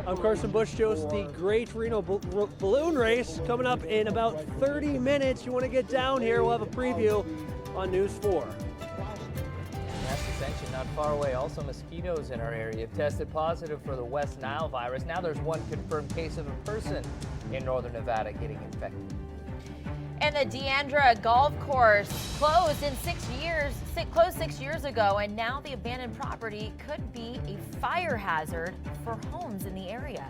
I'm Carson Bush, Joe's the Great Reno Balloon Race coming up in about 30 minutes. You want to get down here, we'll have a preview on News 4. Mass Ascension not far away. Also, mosquitoes in our area have tested positive for the West Nile virus. Now there's one confirmed case of a person in northern Nevada getting infected. And the Deandra Golf Course closed 6 years ago, and now the abandoned property could be a fire hazard for homes in the area.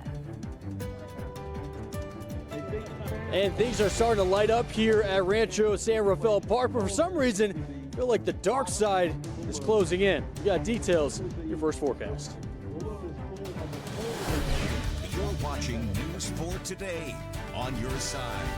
And things are starting to light up here at Rancho San Rafael Park, but for some reason, I feel like the dark side is closing in. We got details, your first forecast. You're watching News 4 Today on your side.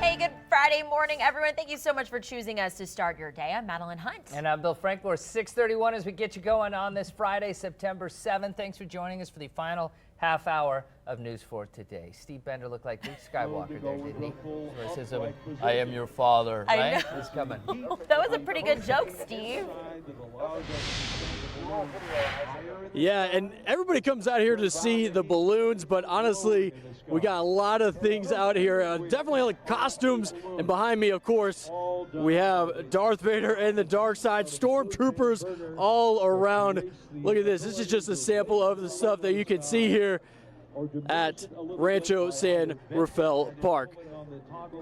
Hey, good Friday morning, everyone. Thank you so much for choosing us to start your day. I'm Madeline Hunt. And I'm Bill Frankmore. 6:31 as we get you going on this Friday, September 7th. Thanks for joining us for the final half hour of News 4 Today. Steve Bender looked like Luke Skywalker there, didn't he? Where he says something, I am your father, right? I know. He's coming. That was a pretty good joke, Steve. Yeah, and everybody comes out here to see the balloons, but honestly, we got a lot of things out here. Definitely like costumes, and behind me, of course, we have Darth Vader and the dark side, stormtroopers all around. Look at this. This is just a sample of the stuff that you can see here at Rancho San Rafael Park.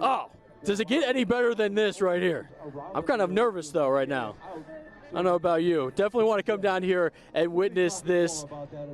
Oh, does it get any better than this right here? I'm kind of nervous, though, right now. I don't know about you. Definitely want to come down here and witness this.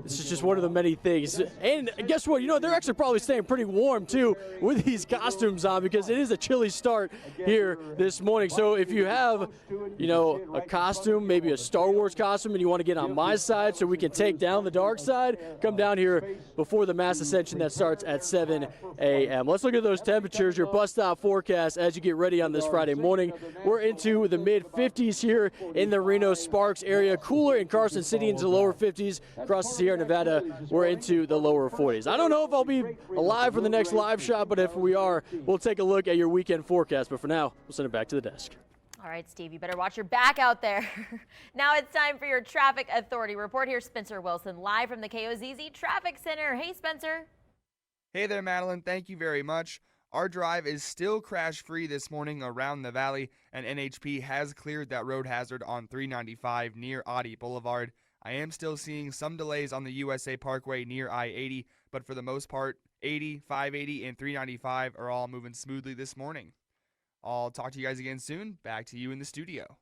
This is just one of the many things. And guess what? You know, they're actually probably staying pretty warm, too, with these costumes on because it is a chilly start here this morning. So if you have, you know, a costume, maybe a Star Wars costume, and you want to get on my side so we can take down the dark side, come down here before the Mass Ascension that starts at 7 a.m. Let's look at those temperatures, your bus stop forecast as you get ready on this Friday morning. We're into the mid-50s here in the Reno Sparks area, cooler in Carson City into the lower 50s. Across the Sierra Nevada, we're into the lower 40s. I don't know if I'll be alive for the next live shot, but if we are, we'll take a look at your weekend forecast. But for now, we'll send it back to the desk. All right, Steve, you better watch your back out there. Now it's time for your Traffic Authority report. Here's Spencer Wilson live from the KOZZ Traffic Center. Hey, Spencer. Hey there, Madeline. Thank you very much. Our drive is still crash-free this morning around the valley, and NHP has cleared that road hazard on 395 near Audi Boulevard. I am still seeing some delays on the USA Parkway near I-80, but for the most part, 80, 580, and 395 are all moving smoothly this morning. I'll talk to you guys again soon. Back to you in the studio.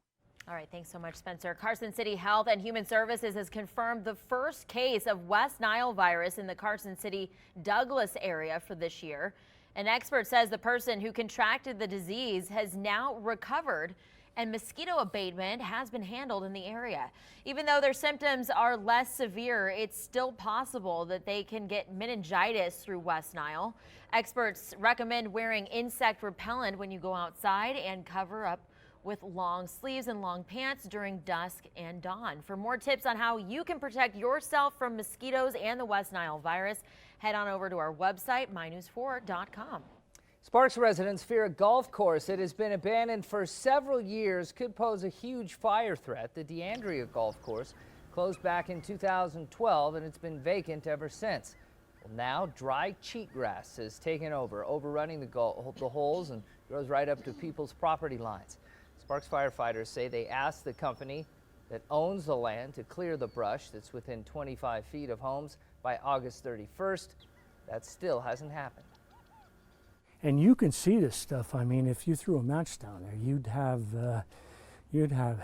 All right, thanks so much, Spencer. Carson City Health and Human Services has confirmed the first case of West Nile virus in the Carson City Douglas area for this year. An expert says the person who contracted the disease has now recovered and mosquito abatement has been handled in the area. Even though their symptoms are less severe, it's still possible that they can get meningitis through West Nile. Experts recommend wearing insect repellent when you go outside and cover up with long sleeves and long pants during dusk and dawn. For more tips on how you can protect yourself from mosquitoes and the West Nile virus, head on over to our website, mynews4.com. Sparks residents fear a golf course that has been abandoned for several years could pose a huge fire threat. The Deandra Golf Course closed back in 2012 and it's been vacant ever since. Well, now dry cheatgrass has taken over, overrunning the holes and grows right up to people's property lines. Sparks firefighters say they asked the company that owns the land to clear the brush that's within 25 feet of homes by August 31st. That still hasn't happened. And you can see this stuff. I mean, if you threw a match down there, you'd have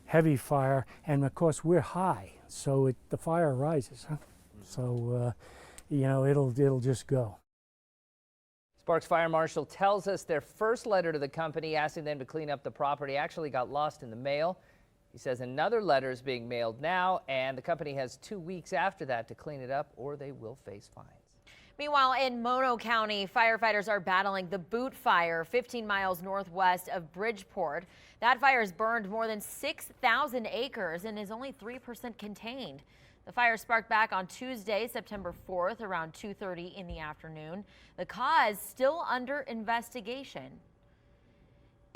heavy fire, and of course we're high, so the fire rises. Huh? So you know, it'll just go. Sparks Fire Marshal tells us their first letter to the company asking them to clean up the property actually got lost in the mail. He says another letter is being mailed now, and the company has 2 weeks after that to clean it up, or they will face fines. Meanwhile, in Mono County, firefighters are battling the Boot Fire 15 miles northwest of Bridgeport. That fire has burned more than 6,000 acres and is only 3% contained. The fire sparked back on Tuesday, September 4th, around 2:30 in the afternoon. The cause still under investigation.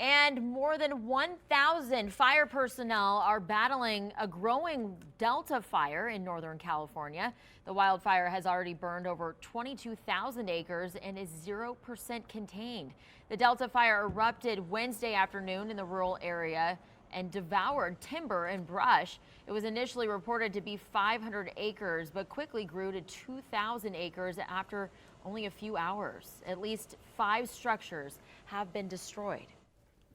And more than 1,000 fire personnel are battling a growing Delta fire in Northern California. The wildfire has already burned over 22,000 acres and is 0% contained. The Delta fire erupted Wednesday afternoon in the rural area and devoured timber and brush. It was initially reported to be 500 acres, but quickly grew to 2,000 acres after only a few hours. At least 5 structures have been destroyed.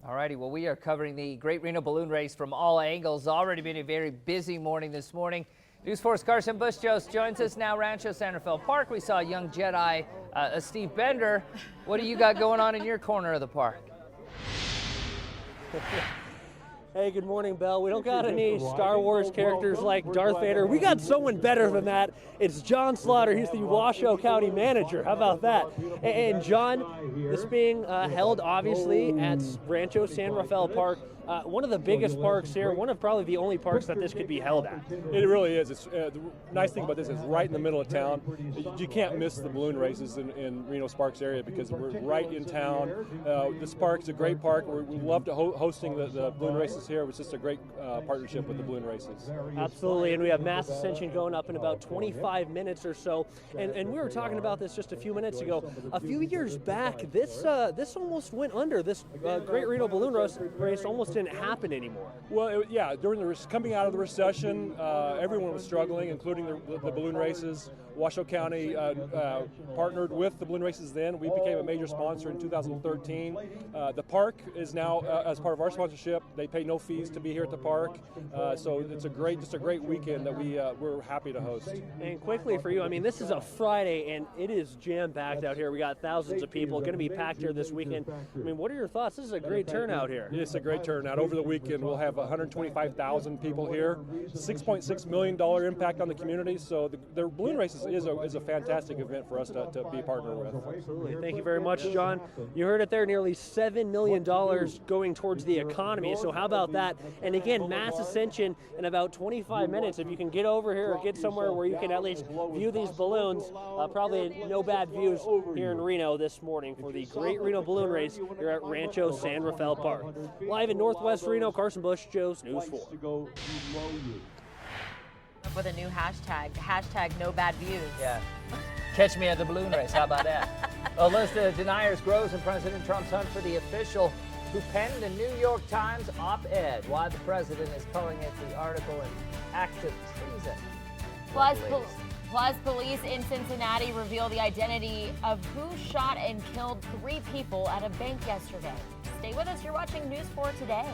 All righty, well, we are covering the Great Reno Balloon Race from all angles. Already been a very busy morning this morning. News 4's Carson Bush-Jost joins us now, Rancho San Rafael Park. We saw young Jedi Steve Bender. What do you got going on in your corner of the park? Hey, good morning, Belle. We don't got any Star Wars characters like Darth Vader. We got someone better than that. It's John Slaughter. He's the Washoe County manager. How about that? And John, this being held obviously at Rancho San Rafael Park, one of the biggest parks here, one of probably the only parks that this could be held at. It really is. It's the nice thing about this is right in the middle of town. You can't miss the balloon races in Reno Sparks area because we're right in town. This park's a great park. We love to hosting the balloon races here. It was just a great partnership with the balloon races. Absolutely, and we have mass ascension going up in about 25 minutes or so. And we were talking about this just a few minutes ago. A few years back, this almost went under. This Great Reno Balloon Race almost didn't happen anymore. Well, yeah, during coming out of the recession, everyone was struggling, including the balloon races. Washoe County partnered with the balloon races then. We became a major sponsor in 2013. The park is now, as part of our sponsorship, they pay no fees to be here at the park. So it's just a great weekend that we're happy to host. And quickly for you, I mean, this is a Friday and it is jam-packed out here. We got thousands of people going to be packed here this weekend. I mean, what are your thoughts? This is a great turnout here. It's a great turnout. Over the weekend, we'll have 125,000 people here, $6.6 million impact on the community. So the balloon races is a fantastic event for us to be a partner with. Absolutely. Thank you very much, John. You heard it there, nearly $7 million going towards the economy. So how about that? And again, mass ascension in about 25 minutes. If you can get over here or get somewhere where you can at least view these balloons, probably no bad views here in Reno this morning for the Great Reno Balloon Race here at Rancho San Rafael Park. Live in Northwest Reno, Carson Bush-Jost, News 4. With a new hashtag no bad views. Yeah. Catch me at the balloon race. How about that? A list of deniers grows in President Trump's hunt for the official who penned a New York Times op-ed. Why the president is calling it the article an act of treason. Plus, police in Cincinnati reveal the identity of who shot and killed 3 people at a bank yesterday. Stay with us. You're watching News 4 Today.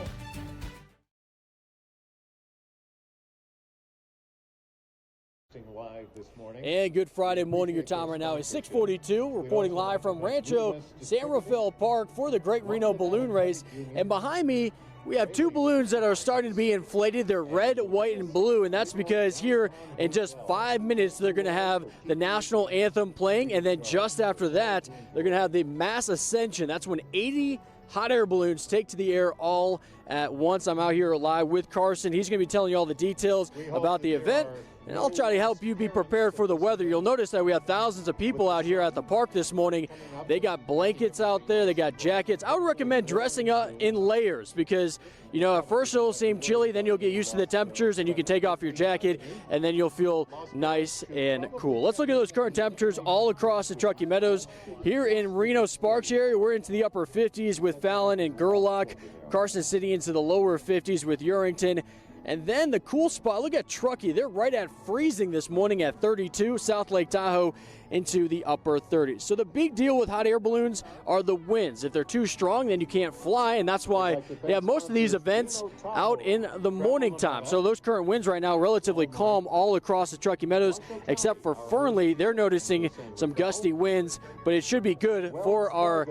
Live this morning. And good Friday morning. Your time right now is 6:42. Reporting live from Rancho San Rafael Park for the Great Reno Balloon Race. And behind me, we have 2 balloons that are starting to be inflated. They're red, white, and blue, and that's because here in just 5 minutes they're going to have the national anthem playing, and then just after that they're going to have the mass ascension. That's when 80 hot air balloons take to the air all at once. I'm out here live with Carson. He's going to be telling you all the details about the event, and I'll try to help you be prepared for the weather. You'll notice that we have thousands of people out here at the park this morning. They got blankets out there. They got jackets. I would recommend dressing up in layers because, you know, at first it'll seem chilly, then you'll get used to the temperatures and you can take off your jacket and then you'll feel nice and cool. Let's look at those current temperatures all across the Truckee Meadows. Here in Reno Sparks area, we're into the upper 50s with Fallon and Gerlach. Carson City into the lower 50s with Urington. And then the cool spot, look at Truckee. They're right at freezing this morning at 32. South Lake Tahoe into the upper 30s. So the big deal with hot air balloons are the winds. If they're too strong, then you can't fly, and that's why they have most of these events out in the morning time. So those current winds right now relatively calm all across the Truckee Meadows, except for Fernley. They're noticing some gusty winds, but it should be good for our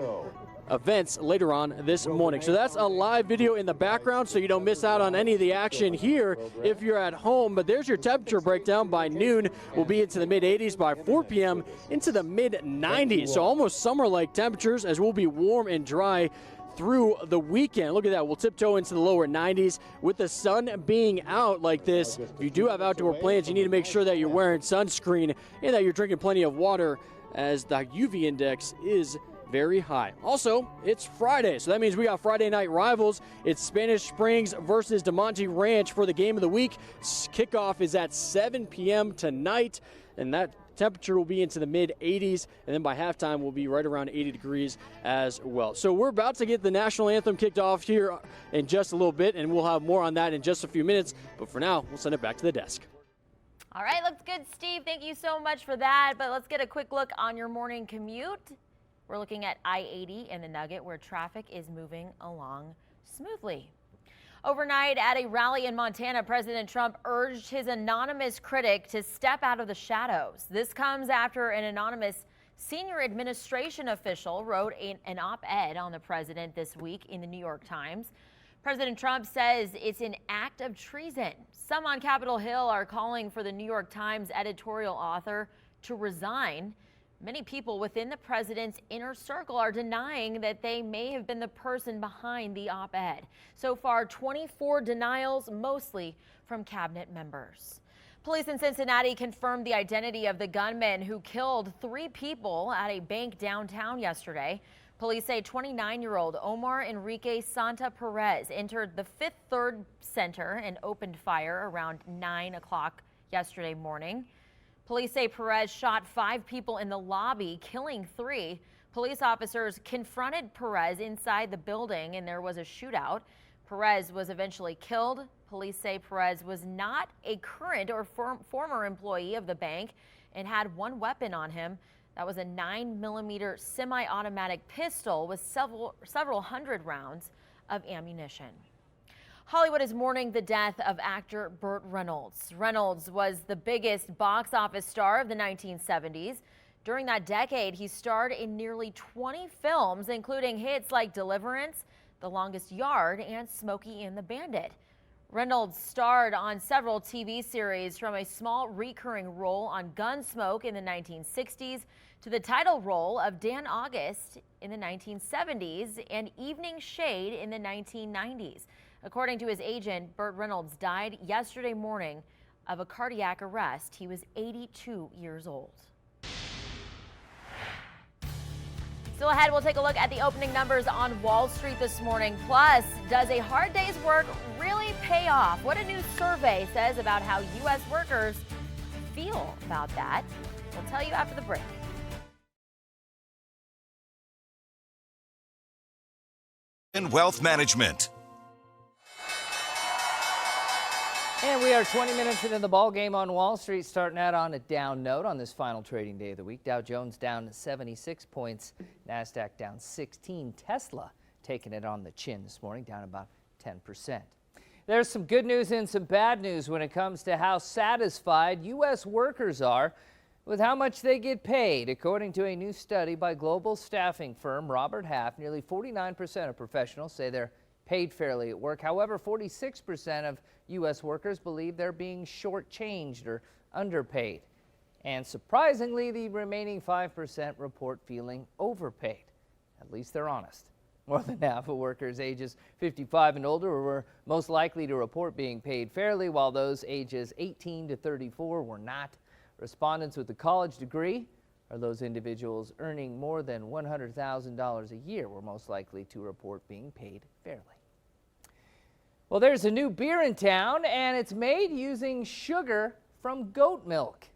events later on this morning. So that's a live video in the background so you don't miss out on any of the action here if you're at home. But there's your temperature breakdown. By noon, we'll be into the mid-80s. By 4 p.m., into the mid-90s. So almost summer-like temperatures as we'll be warm and dry through the weekend. Look at that. We'll tiptoe into the lower 90s with the sun being out like this. If you do have outdoor plans, you need to make sure that you're wearing sunscreen and that you're drinking plenty of water as the UV index is very high. Also, it's Friday, so that means we got Friday night rivals. It's Spanish Springs versus DeMonte Ranch for the game of the week. Kickoff is at 7 p.m. tonight, and that temperature will be into the mid-80s, and then by halftime we'll be right around 80 degrees as well. So we're about to get the national anthem kicked off here in just a little bit, and we'll have more on that in just a few minutes. But for now, we'll send it back to the desk. All right, looks good, Steve. Thank you so much for that. But let's get a quick look on your morning commute. We're looking at I-80 and the Nugget, where traffic is moving along smoothly. Overnight at a rally in Montana, President Trump urged his anonymous critic to step out of the shadows. This comes after an anonymous senior administration official wrote an op-ed on the president this week in the New York Times. President Trump says it's an act of treason. Some on Capitol Hill are calling for the New York Times editorial author to resign. Many people within the president's inner circle are denying that they may have been the person behind the op-ed. So far, 24 denials, mostly from cabinet members. Police in Cincinnati confirmed the identity of the gunman who killed 3 people at a bank downtown yesterday. Police say 29-year-old Omar Enrique Santa Perez entered the Fifth Third Center and opened fire around 9 o'clock yesterday morning. Police say Perez shot 5 people in the lobby, killing 3. Police officers confronted Perez inside the building and there was a shootout. Perez was eventually killed. Police say Perez was not a current or former employee of the bank and had one weapon on him. That was a 9mm semi-automatic pistol with several hundred rounds of ammunition. Hollywood is mourning the death of actor Burt Reynolds. Reynolds was the biggest box office star of the 1970s. During that decade, he starred in nearly 20 films, including hits like Deliverance, The Longest Yard, and Smokey and the Bandit. Reynolds starred on several TV series, from a small recurring role on Gunsmoke in the 1960s to the title role of Dan August in the 1970s and Evening Shade in the 1990s. According to his agent, Burt Reynolds died yesterday morning of a cardiac arrest. He was 82 years old. Still ahead, we'll take a look at the opening numbers on Wall Street this morning. Plus, does a hard day's work really pay off? What a new survey says about how U.S. workers feel about that. We'll tell you after the break. And wealth management. And we are 20 minutes into the ball game on Wall Street, starting out on a down note on this final trading day of the week. Dow Jones down 76 points, NASDAQ down 16. Tesla taking it on the chin this morning, down about 10%. There's some good news and some bad news when it comes to how satisfied U.S. workers are with how much they get paid. According to a new study by global staffing firm Robert Half, nearly 49% of professionals say they're paid fairly at work. However, 46% of U.S. workers believe they're being shortchanged or underpaid. And surprisingly, the remaining 5% report feeling overpaid. At least they're honest. More than half of workers ages 55 and older were most likely to report being paid fairly, while those ages 18 to 34 were not. Respondents with a college degree, or those individuals earning more than $100,000 a year, were most likely to report being paid fairly. Well, there's a new beer in town, and it's made using sugar from goat milk.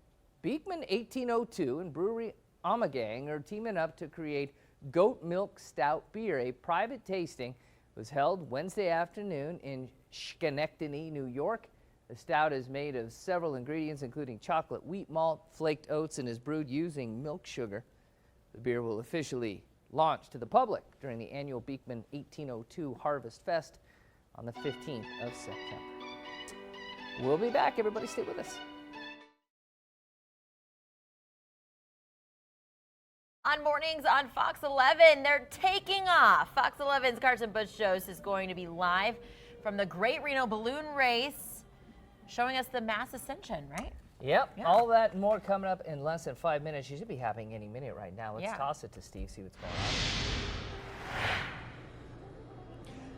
Beekman 1802 and brewery Amagang are teaming up to create goat milk stout beer. A private tasting was held Wednesday afternoon in Schenectady, New York. The stout is made of several ingredients, including chocolate, wheat malt, flaked oats, and is brewed using milk sugar. The beer will officially launch to the public during the annual Beekman 1802 Harvest Fest on the 15th of September. We'll be back. Everybody stay with us. On mornings on Fox 11, they're taking off. Fox 11's Carson Bush Jost is going to be live from the Great Reno Balloon Race, showing us the mass ascension, right? Yep, Yeah. all that and more coming up in less than 5 minutes. You should be happening any minute right now. Let's Yeah. toss it to Steve, see what's going on.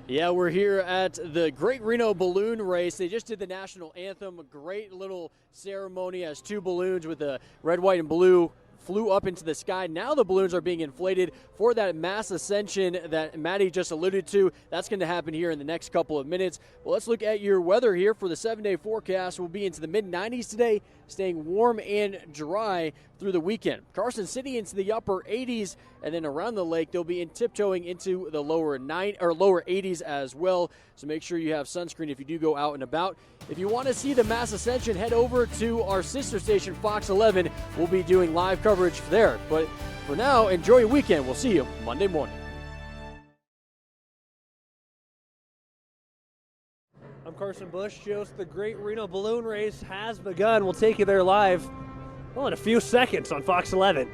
Yeah, we're here at the Great Reno Balloon Race. They just did the national anthem, a great little ceremony. Has 2 balloons with the red, white, and blue flew up into the sky. Now the balloons are being inflated for that mass ascension that Maddie just alluded to. That's going to happen here in the next couple of minutes. Well, let's look at your weather here for the 7-day forecast. We'll be into the mid-90s today, staying warm and dry through the weekend. Carson City into the upper 80s, and then around the lake they'll be tiptoeing into the lower 80s as well. So make sure you have sunscreen if you do go out and about. If you want to see the mass ascension, head over to our sister station Fox 11. We'll be doing live coverage there. But for now, enjoy your weekend. We'll see you Monday morning. I'm Carson Bush. Just the Great Reno Balloon Race has begun. We'll take you there live, well, in a few seconds on Fox 11.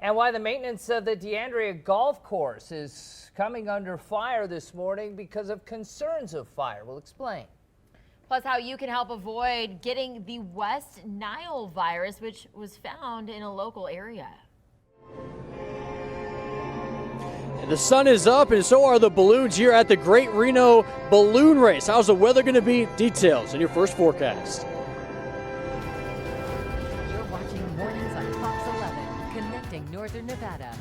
And why the maintenance of the DeAndrea Golf Course is coming under fire this morning because of concerns of fire. We'll explain. Plus how you can help avoid getting the West Nile virus, which was found in a local area. The sun is up, and so are the balloons here at the Great Reno Balloon Race. How's the weather going to be? Details in your first forecast. You're watching Mornings on Fox 11, connecting Northern Nevada.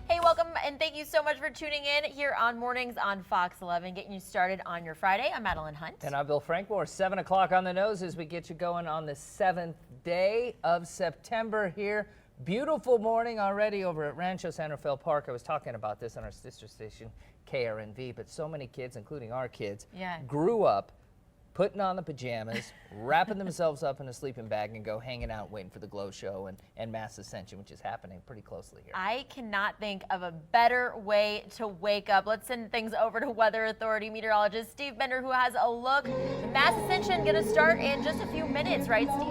Hey, welcome, and thank you so much for tuning in here on Mornings on Fox 11, getting you started on your Friday. I'm Madeline Hunt. And I'm Bill Frankmore. 7 o'clock on the nose as we get you going on the 7th day of September here. Beautiful morning already over at Rancho San Rafael Park. I was talking about this on our sister station, KRNV, but so many kids, including our kids, grew up putting on the pajamas, wrapping themselves up in a sleeping bag, and go hanging out waiting for the Glow Show and Mass Ascension, which is happening pretty closely here. I cannot think of a better way to wake up. Let's send things over to Weather Authority meteorologist Steve Bender, who has a look. The Mass Ascension going to start in just a few minutes, right, Steve?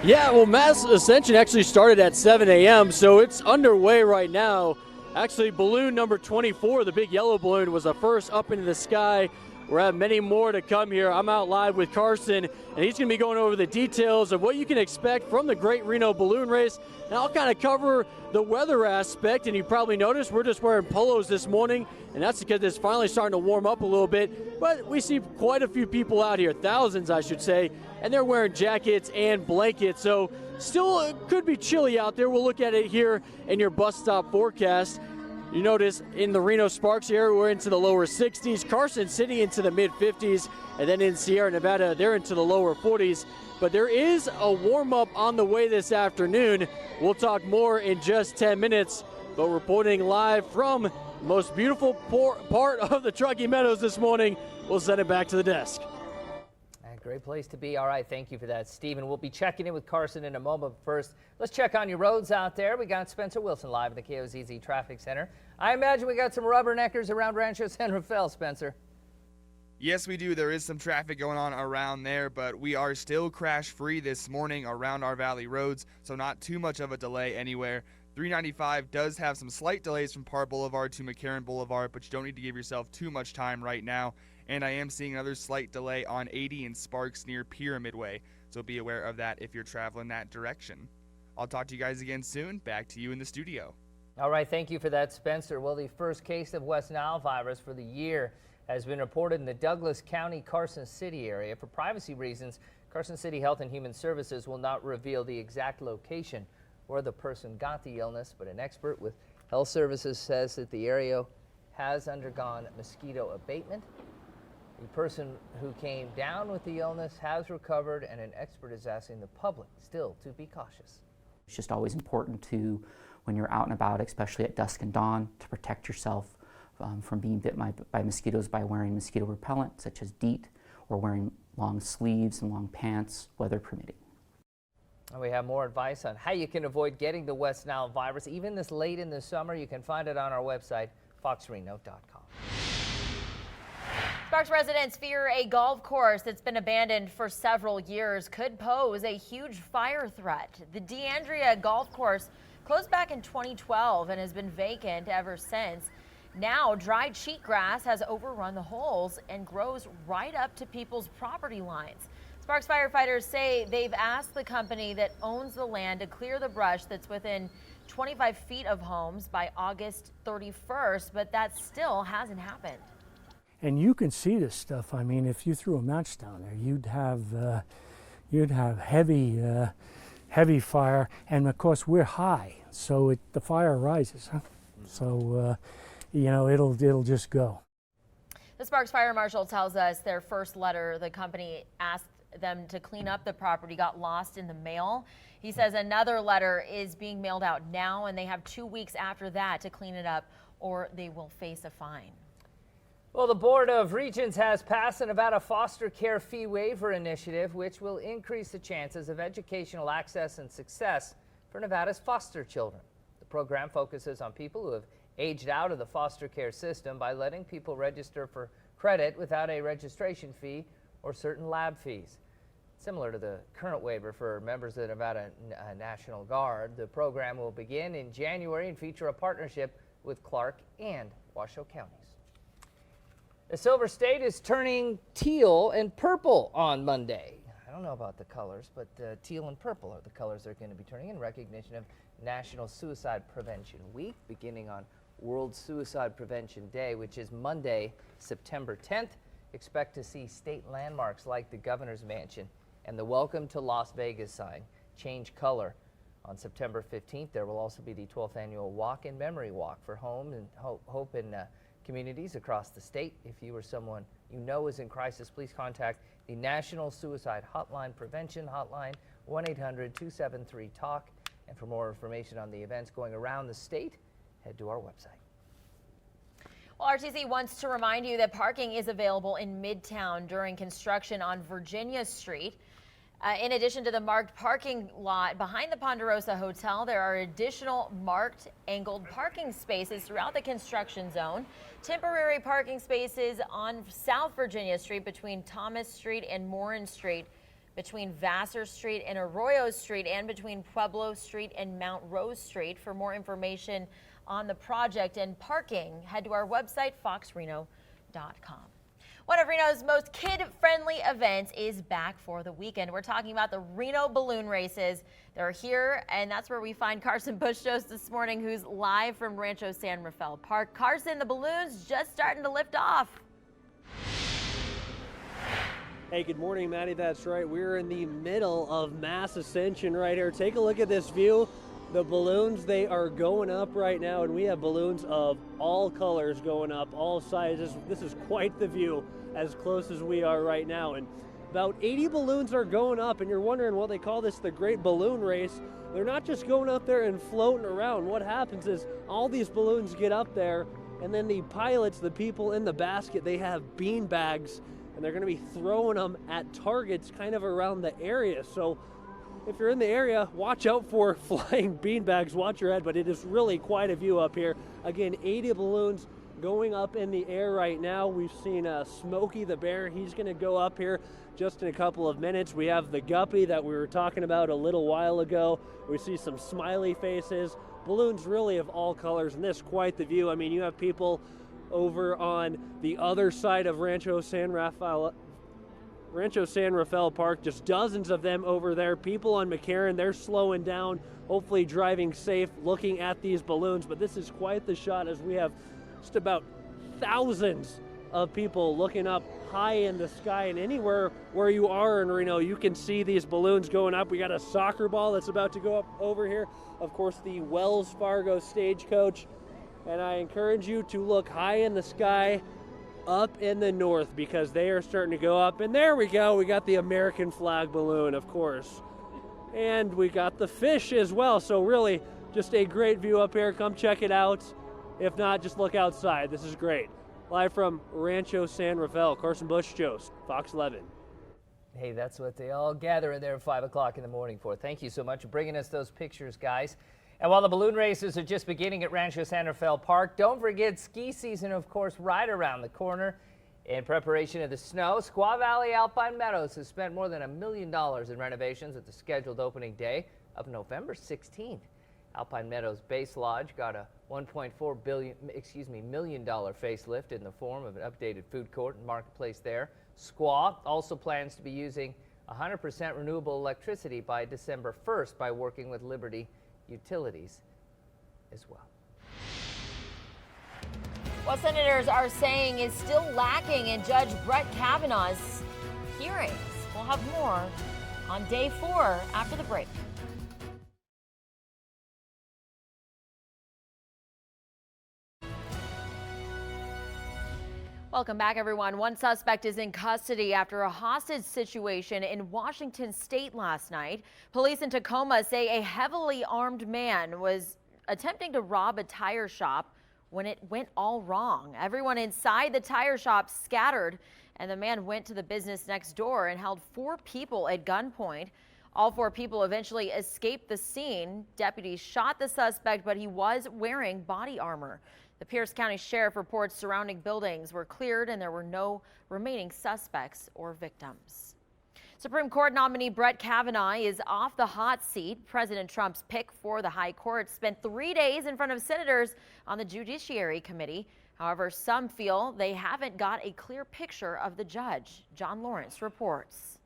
Yeah, well, Mass Ascension actually started at 7 a.m., so it's underway right now. Actually, balloon number 24, the big yellow balloon, was the first up into the sky. We're having many more to come here. I'm out live with Carson, and he's going to be going over the details of what you can expect from the Great Reno Balloon Race. And I'll kind of cover the weather aspect, and you probably noticed we're just wearing polos this morning, and that's because it's finally starting to warm up a little bit. But we see quite a few people out here, thousands I should say, and they're wearing jackets and blankets. So still it could be chilly out there. We'll look at it here in your bus stop forecast. You notice in the Reno Sparks area, we're into the lower 60s, Carson City into the mid 50s, and then in Sierra Nevada, they're into the lower 40s. But there is a warm-up on the way this afternoon. We'll talk more in just 10 minutes, but reporting live from the most beautiful part of the Truckee Meadows this morning. We'll send it back to the desk. Great place to be. All right, thank you for that, Stephen. We'll be checking in with Carson in a moment. First, let's check on your roads out there. We got Spencer Wilson live at the KOZZ Traffic Center. I imagine we got some rubberneckers around Rancho San Rafael, Spencer. Yes, we do. There is some traffic going on around there, but we are still crash-free this morning around our valley roads, so not too much of a delay anywhere. 395 does have some slight delays from Parr Boulevard to McCarran Boulevard, but you don't need to give yourself too much time right now. And I am seeing another slight delay on 80 in Sparks near Pyramid Way, so be aware of that if you're traveling that direction. I'll talk to you guys again soon. Back to you in the studio. All right, thank you for that, Spencer. Well, the first case of West Nile virus for the year has been reported in the Douglas County, Carson City area. For privacy reasons, Carson City Health and Human Services will not reveal the exact location where the person got the illness, but an expert with Health Services says that the area has undergone mosquito abatement. The person who came down with the illness has recovered, and an expert is asking the public still to be cautious. It's just always important to, when you're out and about, especially at dusk and dawn, to protect yourself from being bit by mosquitoes by wearing mosquito repellent, such as DEET, or wearing long sleeves and long pants, weather permitting. And we have more advice on how you can avoid getting the West Nile virus, even this late in the summer. You can find it on our website, foxreno.com. Sparks residents fear a golf course that's been abandoned for several years could pose a huge fire threat. The DeAndrea Golf Course closed back in 2012 and has been vacant ever since. Now, dried cheatgrass has overrun the holes and grows right up to people's property lines. Sparks firefighters say they've asked the company that owns the land to clear the brush that's within 25 feet of homes by August 31st, but that still hasn't happened. and you can see this stuff. I mean, if you threw a match down there, you'd have heavy fire, and of course we're high, so the fire rises. Huh? So it'll just go. The Sparks Fire Marshal tells us their first letter the company asked them to clean up the property got lost in the mail. He says another letter is being mailed out now, and they have 2 weeks after that to clean it up, or they will face a fine. Well, the Board of Regents has passed the Nevada Foster Care Fee Waiver Initiative, which will increase the chances of educational access and success for Nevada's foster children. The program focuses on people who have aged out of the foster care system by letting people register for credit without a registration fee or certain lab fees. Similar to the current waiver for members of the Nevada National Guard, the program will begin in January and feature a partnership with Clark and Washoe counties. The Silver State is turning teal and purple on Monday. I don't know about the colors, but teal and purple are the colors they're going to be turning in recognition of National Suicide Prevention Week, beginning on World Suicide Prevention Day, which is Monday, September 10th. Expect to see state landmarks like the Governor's Mansion and the Welcome to Las Vegas sign change color. On September 15th, there will also be the 12th annual Walk in Memory Walk for Hope in communities across the state. If you or someone you know is in crisis, please contact the National Suicide Hotline Prevention Hotline, 1-800-273-TALK. And for more information on the events going around the state, head to our website. Well, RTC wants to remind you that parking is available in Midtown during construction on Virginia Street. In addition to the marked parking lot behind the Ponderosa Hotel, there are additional marked angled parking spaces throughout the construction zone. Temporary parking spaces on South Virginia Street between Thomas Street and Morin Street, between Vassar Street and Arroyo Street, and between Pueblo Street and Mount Rose Street. For more information on the project and parking, head to our website, foxreno.com. One of Reno's most kid-friendly events is back for the weekend. We're talking about the Reno balloon races. They're here, and that's where we find Carson Bush-Jost this morning, who's live from Rancho San Rafael Park. Carson, the balloons just starting to lift off. Hey, good morning, Maddie. That's right. We're in the middle of Mass Ascension right here. Take a look at this view. The balloons, they are going up right now, and we have balloons of all colors going up, all sizes. This is quite the view as close as we are right now. And about 80 balloons are going up, and you're wondering, well, they call this the Great Balloon Race. They're not just going up there and floating around. What happens is all these balloons get up there, and then the pilots, the people in the basket, they have bean bags, and they're going to be throwing them at targets kind of around the area. So if you're in the area, watch out for flying beanbags, watch your head, but it is really quite a view up here. Again, 80 balloons going up in the air right now. We've seen Smokey the Bear. He's going to go up here just in a couple of minutes. We have the Guppy that we were talking about a little while ago. We see some smiley faces, balloons really of all colors, and this is quite the view. I mean, you have people over on the other side of Rancho San Rafael Park, just dozens of them over there. People on McCarran, they're slowing down, hopefully driving safe, looking at these balloons. But this is quite the shot as we have just about thousands of people looking up high in the sky. And anywhere where you are in Reno, you can see these balloons going up. We got a soccer ball that's about to go up over here. Of course, the Wells Fargo Stagecoach. And I encourage you to look high in the sky up in the north, because they are starting to go up. And there we go, we got the American flag balloon, of course, and we got the fish as well. So really just a great view up here. Come check it out. If not, just look outside. This is great. Live from Rancho San Rafael, Carson Bush-Jost, Fox 11. Hey, that's what they all gather in there at 5 o'clock in the morning for. Thank you so much for bringing us those pictures, guys. And while the balloon races are just beginning at Rancho San Rafael Park, don't forget ski season, of course, right around the corner. In preparation of the snow, Squaw Valley Alpine Meadows has spent more than $1 million in renovations at the scheduled opening day of November 16th. Alpine Meadows Base Lodge got a $1.4 million facelift in the form of an updated food court and marketplace there. Squaw also plans to be using 100% renewable electricity by December 1st by working with Liberty Utilities as well. What senators are saying is still lacking in Judge Brett Kavanaugh's hearings. We'll have more on day 4 after the break. Welcome back, everyone. One suspect is in custody after a hostage situation in Washington state last night. Police in Tacoma say a heavily armed man was attempting to rob a tire shop when it went all wrong. Everyone inside the tire shop scattered, and the man went to the business next door and held 4 people at gunpoint. All 4 people eventually escaped the scene. Deputies shot the suspect, but he was wearing body armor. The Pierce County Sheriff reports surrounding buildings were cleared and there were no remaining suspects or victims. Supreme Court nominee Brett Kavanaugh is off the hot seat. President Trump's pick for the high court spent 3 days in front of senators on the Judiciary Committee. However, some feel they haven't got a clear picture of the judge. John Lawrence reports.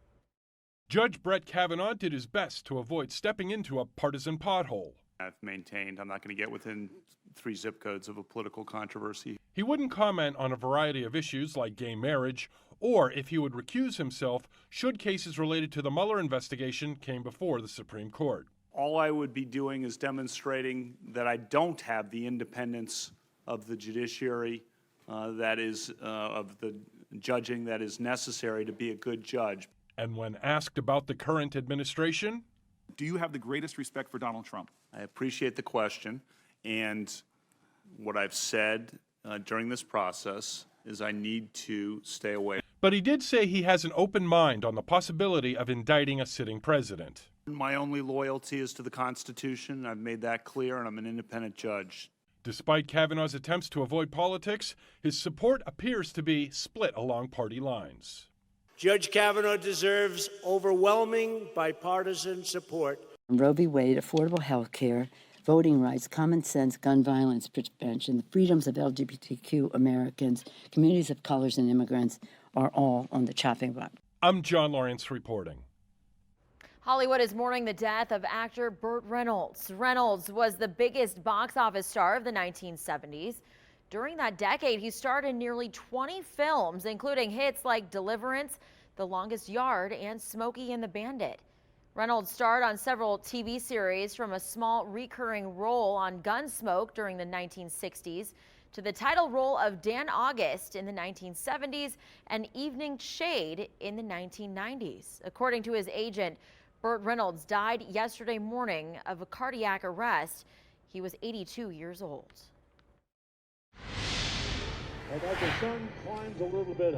Judge Brett Kavanaugh did his best to avoid stepping into a partisan pothole. I've maintained I'm not going to get within 3 zip codes of a political controversy. He wouldn't comment on a variety of issues like gay marriage or if he would recuse himself should cases related to the Mueller investigation came before the Supreme Court. All I would be doing is demonstrating that I don't have the independence of the judiciary, of the judging that is necessary to be a good judge. And when asked about the current administration, do you have the greatest respect for Donald Trump? I appreciate the question, and what I've said during this process is I need to stay away. But he did say he has an open mind on the possibility of indicting a sitting president. My only loyalty is to the Constitution. I've made that clear, and I'm an independent judge. Despite Kavanaugh's attempts to avoid politics, his support appears to be split along party lines. Judge Kavanaugh deserves overwhelming bipartisan support. Roe v. Wade, affordable health care, voting rights, common sense, gun violence prevention, the freedoms of LGBTQ Americans, communities of colors, and immigrants are all on the chopping block. I'm John Lawrence reporting. Hollywood is mourning the death of actor Burt Reynolds. Reynolds was the biggest box office star of the 1970s. During that decade, he starred in nearly 20 films, including hits like Deliverance, The Longest Yard, and Smokey and the Bandit. Reynolds starred on several TV series, from a small recurring role on Gunsmoke during the 1960s to the title role of Dan August in the 1970s and Evening Shade in the 1990s. According to his agent, Burt Reynolds died yesterday morning of a cardiac arrest. He was 82 years old.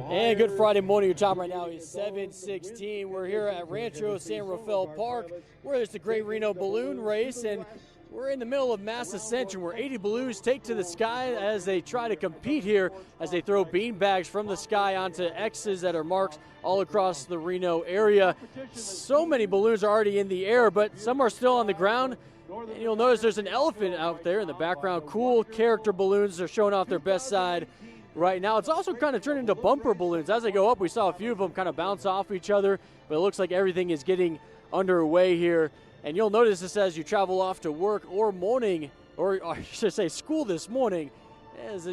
And good Friday morning. Your time right now is 7:16. We're here at Rancho San Rafael Park, where there's the Great Reno Balloon Race, and we're in the middle of mass ascension, where 80 balloons take to the sky as they try to compete here, as they throw bean bags from the sky onto X's that are marked all across the Reno area. So many balloons are already in the air, but some are still on the ground. And you'll notice there's an elephant out there in the background. Cool character balloons are showing off their best side right now. It's also kind of turned into bumper balloons. As they go up, we saw a few of them kind of bounce off each other, but it looks like everything is getting underway here. And you'll notice this as you travel off to work or morning, or I should say school this morning, as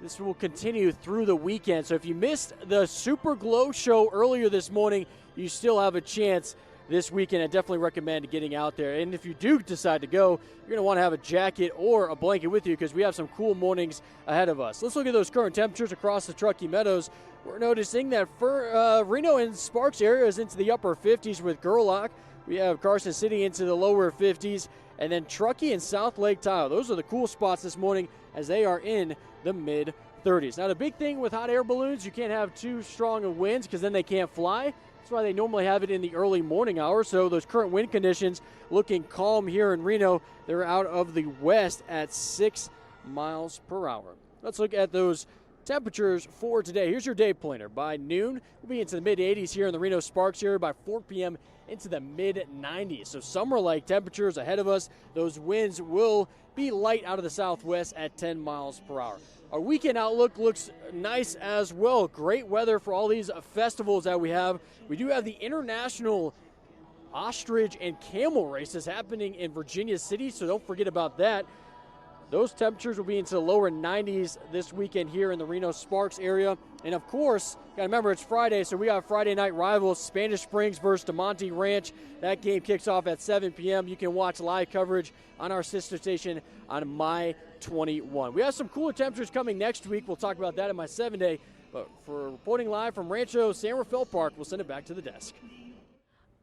this will continue through the weekend. So if you missed the Super Glow show earlier this morning, you still have a chance this weekend. I definitely recommend getting out there. And if you do decide to go, you're going to want to have a jacket or a blanket with you, because we have some cool mornings ahead of us. Let's look at those current temperatures across the Truckee Meadows. We're noticing that for Reno and Sparks areas into the upper 50s with Gerlach. We have Carson City into the lower 50s, and then Truckee and South Lake Tahoe. Those are the cool spots this morning, as they are in the mid 30s. Now, the big thing with hot air balloons, you can't have too strong of winds, because then they can't fly. That's why they normally have it in the early morning hours. So those current wind conditions looking calm here in Reno. They're out of the west at 6 miles per hour. Let's look at those temperatures for today. Here's your day pointer. By noon, we'll be into the mid 80s here in the Reno Sparks area. By 4 p.m., into the mid 90s. So summer-like temperatures ahead of us. Those winds will be light out of the southwest at 10 miles per hour. Our weekend outlook looks nice as well. Great weather for all these festivals that we have. We do have the International Ostrich and Camel races happening in Virginia City, so don't forget about that. Those temperatures will be into the lower 90s this weekend here in the Reno Sparks area. And of course, got to remember it's Friday, so we got Friday night rivals, Spanish Springs versus DeMonte Ranch. That game kicks off at 7 p.m. You can watch live coverage on our sister station on My 21. We have some cooler temperatures coming next week. We'll talk about that in my 7-day. But for reporting live from Rancho San Rafael Park, we'll send it back to the desk.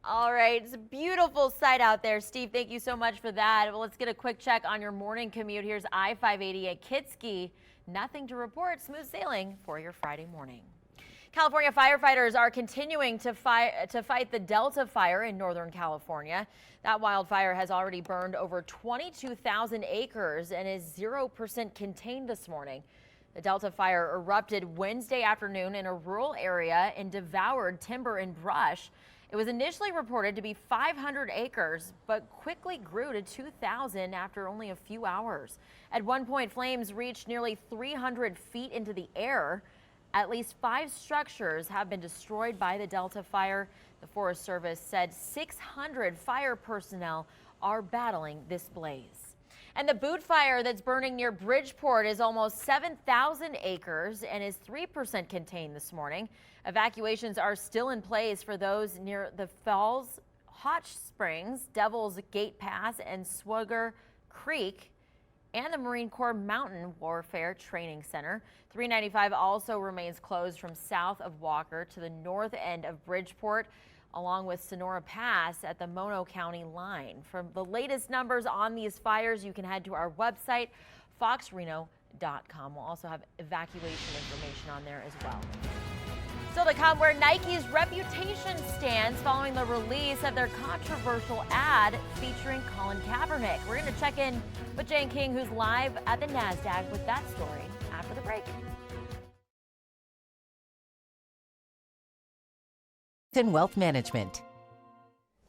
All right, it's a beautiful sight out there. Steve, thank you so much for that. Well, let's get a quick check on your morning commute. Here's I-580 at Kitski. Nothing to report. Smooth sailing for your Friday morning. California firefighters are continuing to fight the Delta fire in Northern California. That wildfire has already burned over 22,000 acres and is 0% contained this morning. The Delta fire erupted Wednesday afternoon in a rural area and devoured timber and brush. It was initially reported to be 500 acres, but quickly grew to 2,000 after only a few hours. At one point, flames reached nearly 300 feet into the air. At least 5 structures have been destroyed by the Delta fire. The Forest Service said 600 fire personnel are battling this blaze. And the boot fire that's burning near Bridgeport is almost 7,000 acres and is 3% contained this morning. Evacuations are still in place for those near the Falls, Hot Springs, Devil's Gate Pass, and Swigger Creek, and the Marine Corps Mountain Warfare Training Center. 395 also remains closed from south of Walker to the north end of Bridgeport, along with Sonora Pass at the Mono County line. For the latest numbers on these fires, you can head to our website, foxreno.com. We'll also have evacuation information on there as well. Still to come, where Nike's reputation stands following the release of their controversial ad featuring Colin Kaepernick. We're going to check in with Jane King, who's live at the NASDAQ with that story after the break. In Wealth Management.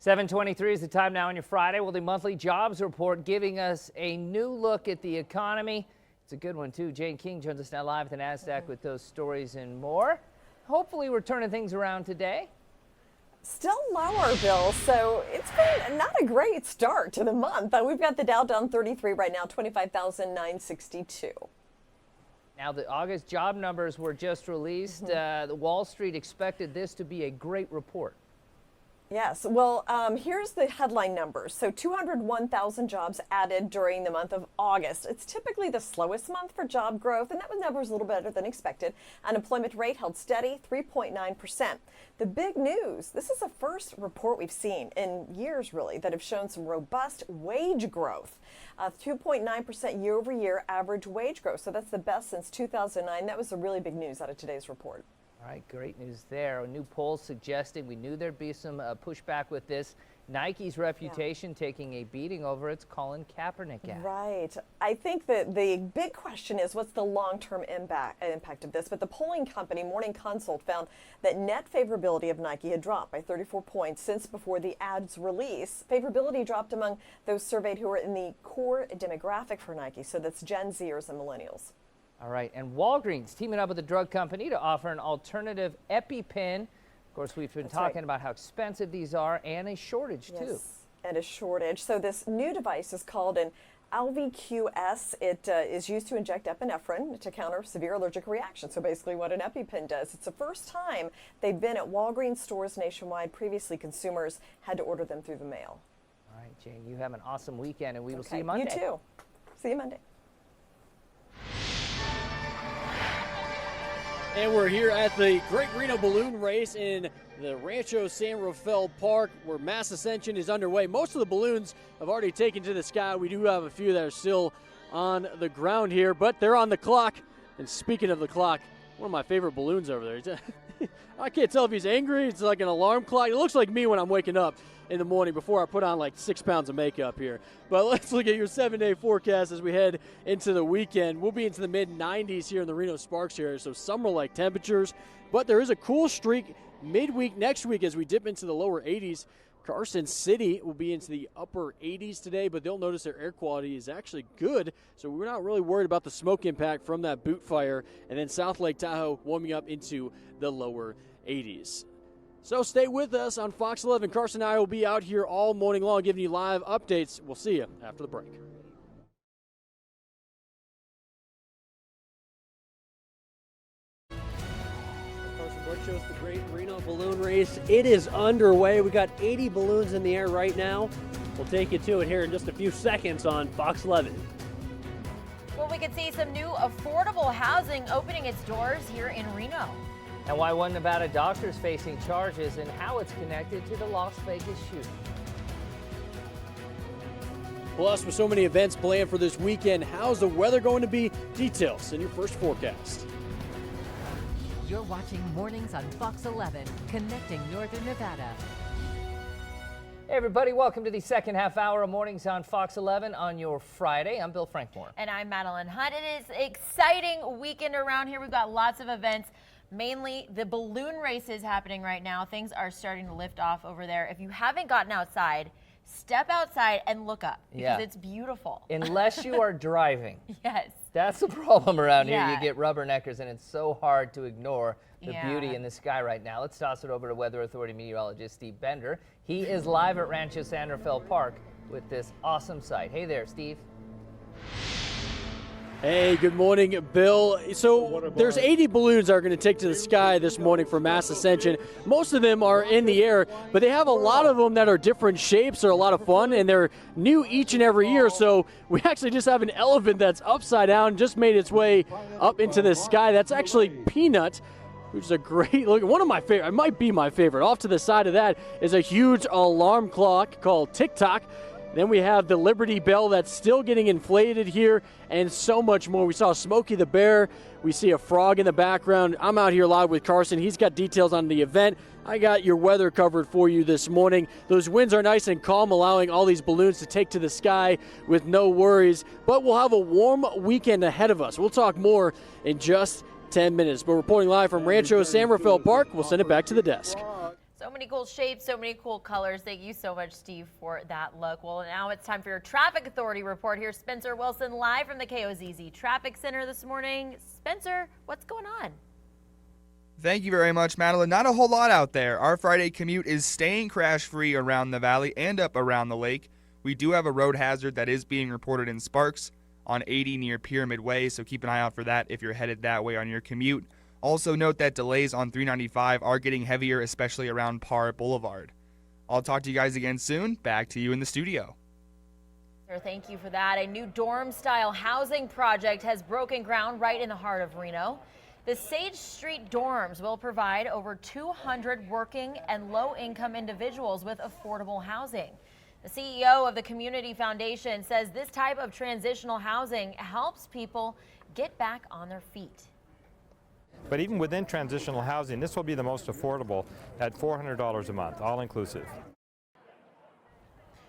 7:23 is the time now on your Friday. Well, the monthly jobs report giving us a new look at the economy. It's a good one, too. Jane King joins us now live at the NASDAQ with those stories and more. Hopefully we're turning things around today. Still lower, Bill, so it's been not a great start to the month. We've got the Dow down 33 right now, 25,962. Now, the August job numbers were just released. The Wall Street expected this to be a great report. Yes, well, here's the headline numbers. So 201,000 jobs added during the month of August. It's typically the slowest month for job growth, and that number was a little better than expected. Unemployment rate held steady, 3.9%. The big news, this is the first report we've seen in years, really, that have shown some robust wage growth. 2.9% year over year average wage growth. So that's the best since 2009. That was the really big news out of today's report. All right, great news there. A new poll suggesting we knew there'd be some pushback with this. Nike's reputation taking a beating over its Colin Kaepernick ad. Right. I think that the big question is what's the long-term impact of this? But the polling company Morning Consult found that net favorability of Nike had dropped by 34 points since before the ad's release. Favorability dropped among those surveyed who are in the core demographic for Nike. So that's Gen Zers and millennials. All right, and Walgreens teaming up with a drug company to offer an alternative EpiPen. Of course, we've been talking about how expensive these are and a shortage, too. And a shortage. So this new device is called an LVQS. It is used to inject epinephrine to counter severe allergic reactions. So basically what an EpiPen does. It's the first time they've been at Walgreens stores nationwide. Previously, consumers had to order them through the mail. All right, Jane, you have an awesome weekend, and we will see you Monday. You too. See you Monday. And we're here at the Great Reno Balloon Race in the Rancho San Rafael Park, where mass ascension is underway. Most of the balloons have already taken to the sky. We do have a few that are still on the ground here, but they're on the clock. And speaking of the clock, one of my favorite balloons over there. I can't tell if he's angry. It's like an alarm clock. It looks like me when I'm waking up in the morning before I put on like 6 pounds of makeup here. But let's look at your 7-day forecast as we head into the weekend. We'll be into the mid-90s here in the Reno Sparks area, so summer-like temperatures. But there is a cool streak midweek next week as we dip into the lower 80s. Carson City will be into the upper 80s today, but they'll notice their air quality is actually good, so we're not really worried about the smoke impact from that boot fire. And then South Lake Tahoe warming up into the lower 80s. So stay with us on Fox 11. Carson and I will be out here all morning long giving you live updates. We'll see you after the break. What shows the great Reno balloon race? It is underway. We got 80 balloons in the air right now. We'll take you to it here in just a few seconds on Fox 11. Well, we could see some new affordable housing opening its doors here in Reno. And why one Nevada doctor is facing charges and how it's connected to the Las Vegas shooting. Plus, with so many events planned for this weekend, how's the weather going to be? Details in your first forecast. You're watching Mornings on Fox 11, connecting Northern Nevada. Hey everybody, welcome to the second half hour of Mornings on Fox 11 on your Friday. I'm Bill Frankmore. And I'm Madeline Hunt. It is an exciting weekend around here. We've got lots of events, mainly the balloon races happening right now. Things are starting to lift off over there. If you haven't gotten outside, step outside and look up because it's beautiful. Unless you are driving. Yes. That's the problem around here. Yeah. You get rubberneckers and it's so hard to ignore the beauty in the sky right now. Let's toss it over to Weather Authority meteorologist Steve Bender. He is live at Rancho San Rafael Park with this awesome sight. Hey there, Steve. Hey, good morning, Bill. So there's 80 balloons that are going to take to the sky this morning for mass ascension. Most of them are in the air, but they have a lot of them that are different shapes. They're a lot of fun, and they're new each and every year. So we actually just have an elephant that's upside down, just made its way up into the sky. That's actually Peanut, which is a great look. One of my favorite, it might be my favorite. Off to the side of that is a huge alarm clock called TikTok. Then we have the Liberty Bell that's still getting inflated here, and so much more. We saw Smokey the Bear. We see a frog in the background. I'm out here live with Carson. He's got details on the event. I got your weather covered for you this morning. Those winds are nice and calm, allowing all these balloons to take to the sky with no worries. But we'll have a warm weekend ahead of us. We'll talk more in just 10 minutes. But reporting live from Rancho San Rafael Park, we'll send it back to the desk. So many cool shapes, so many cool colors. Thank you so much, Steve, for that look. Well, now it's time for your Traffic Authority report. Here's Spencer Wilson live from the KOZZ Traffic Center this morning. Spencer, what's going on? Thank you very much, Madeline. Not a whole lot out there. Our Friday commute is staying crash-free around the valley and up around the lake. We do have a road hazard that is being reported in Sparks on 80 near Pyramid Way, so keep an eye out for that if you're headed that way on your commute. Also note that delays on 395 are getting heavier, especially around Parr Boulevard. I'll talk to you guys again soon. Back to you in the studio. Thank you for that. A new dorm-style housing project has broken ground right in the heart of Reno. The Sage Street dorms will provide over 200 working and low-income individuals with affordable housing. The CEO of the Community Foundation says this type of transitional housing helps people get back on their feet. But even within transitional housing, this will be the most affordable at $400 a month, all inclusive.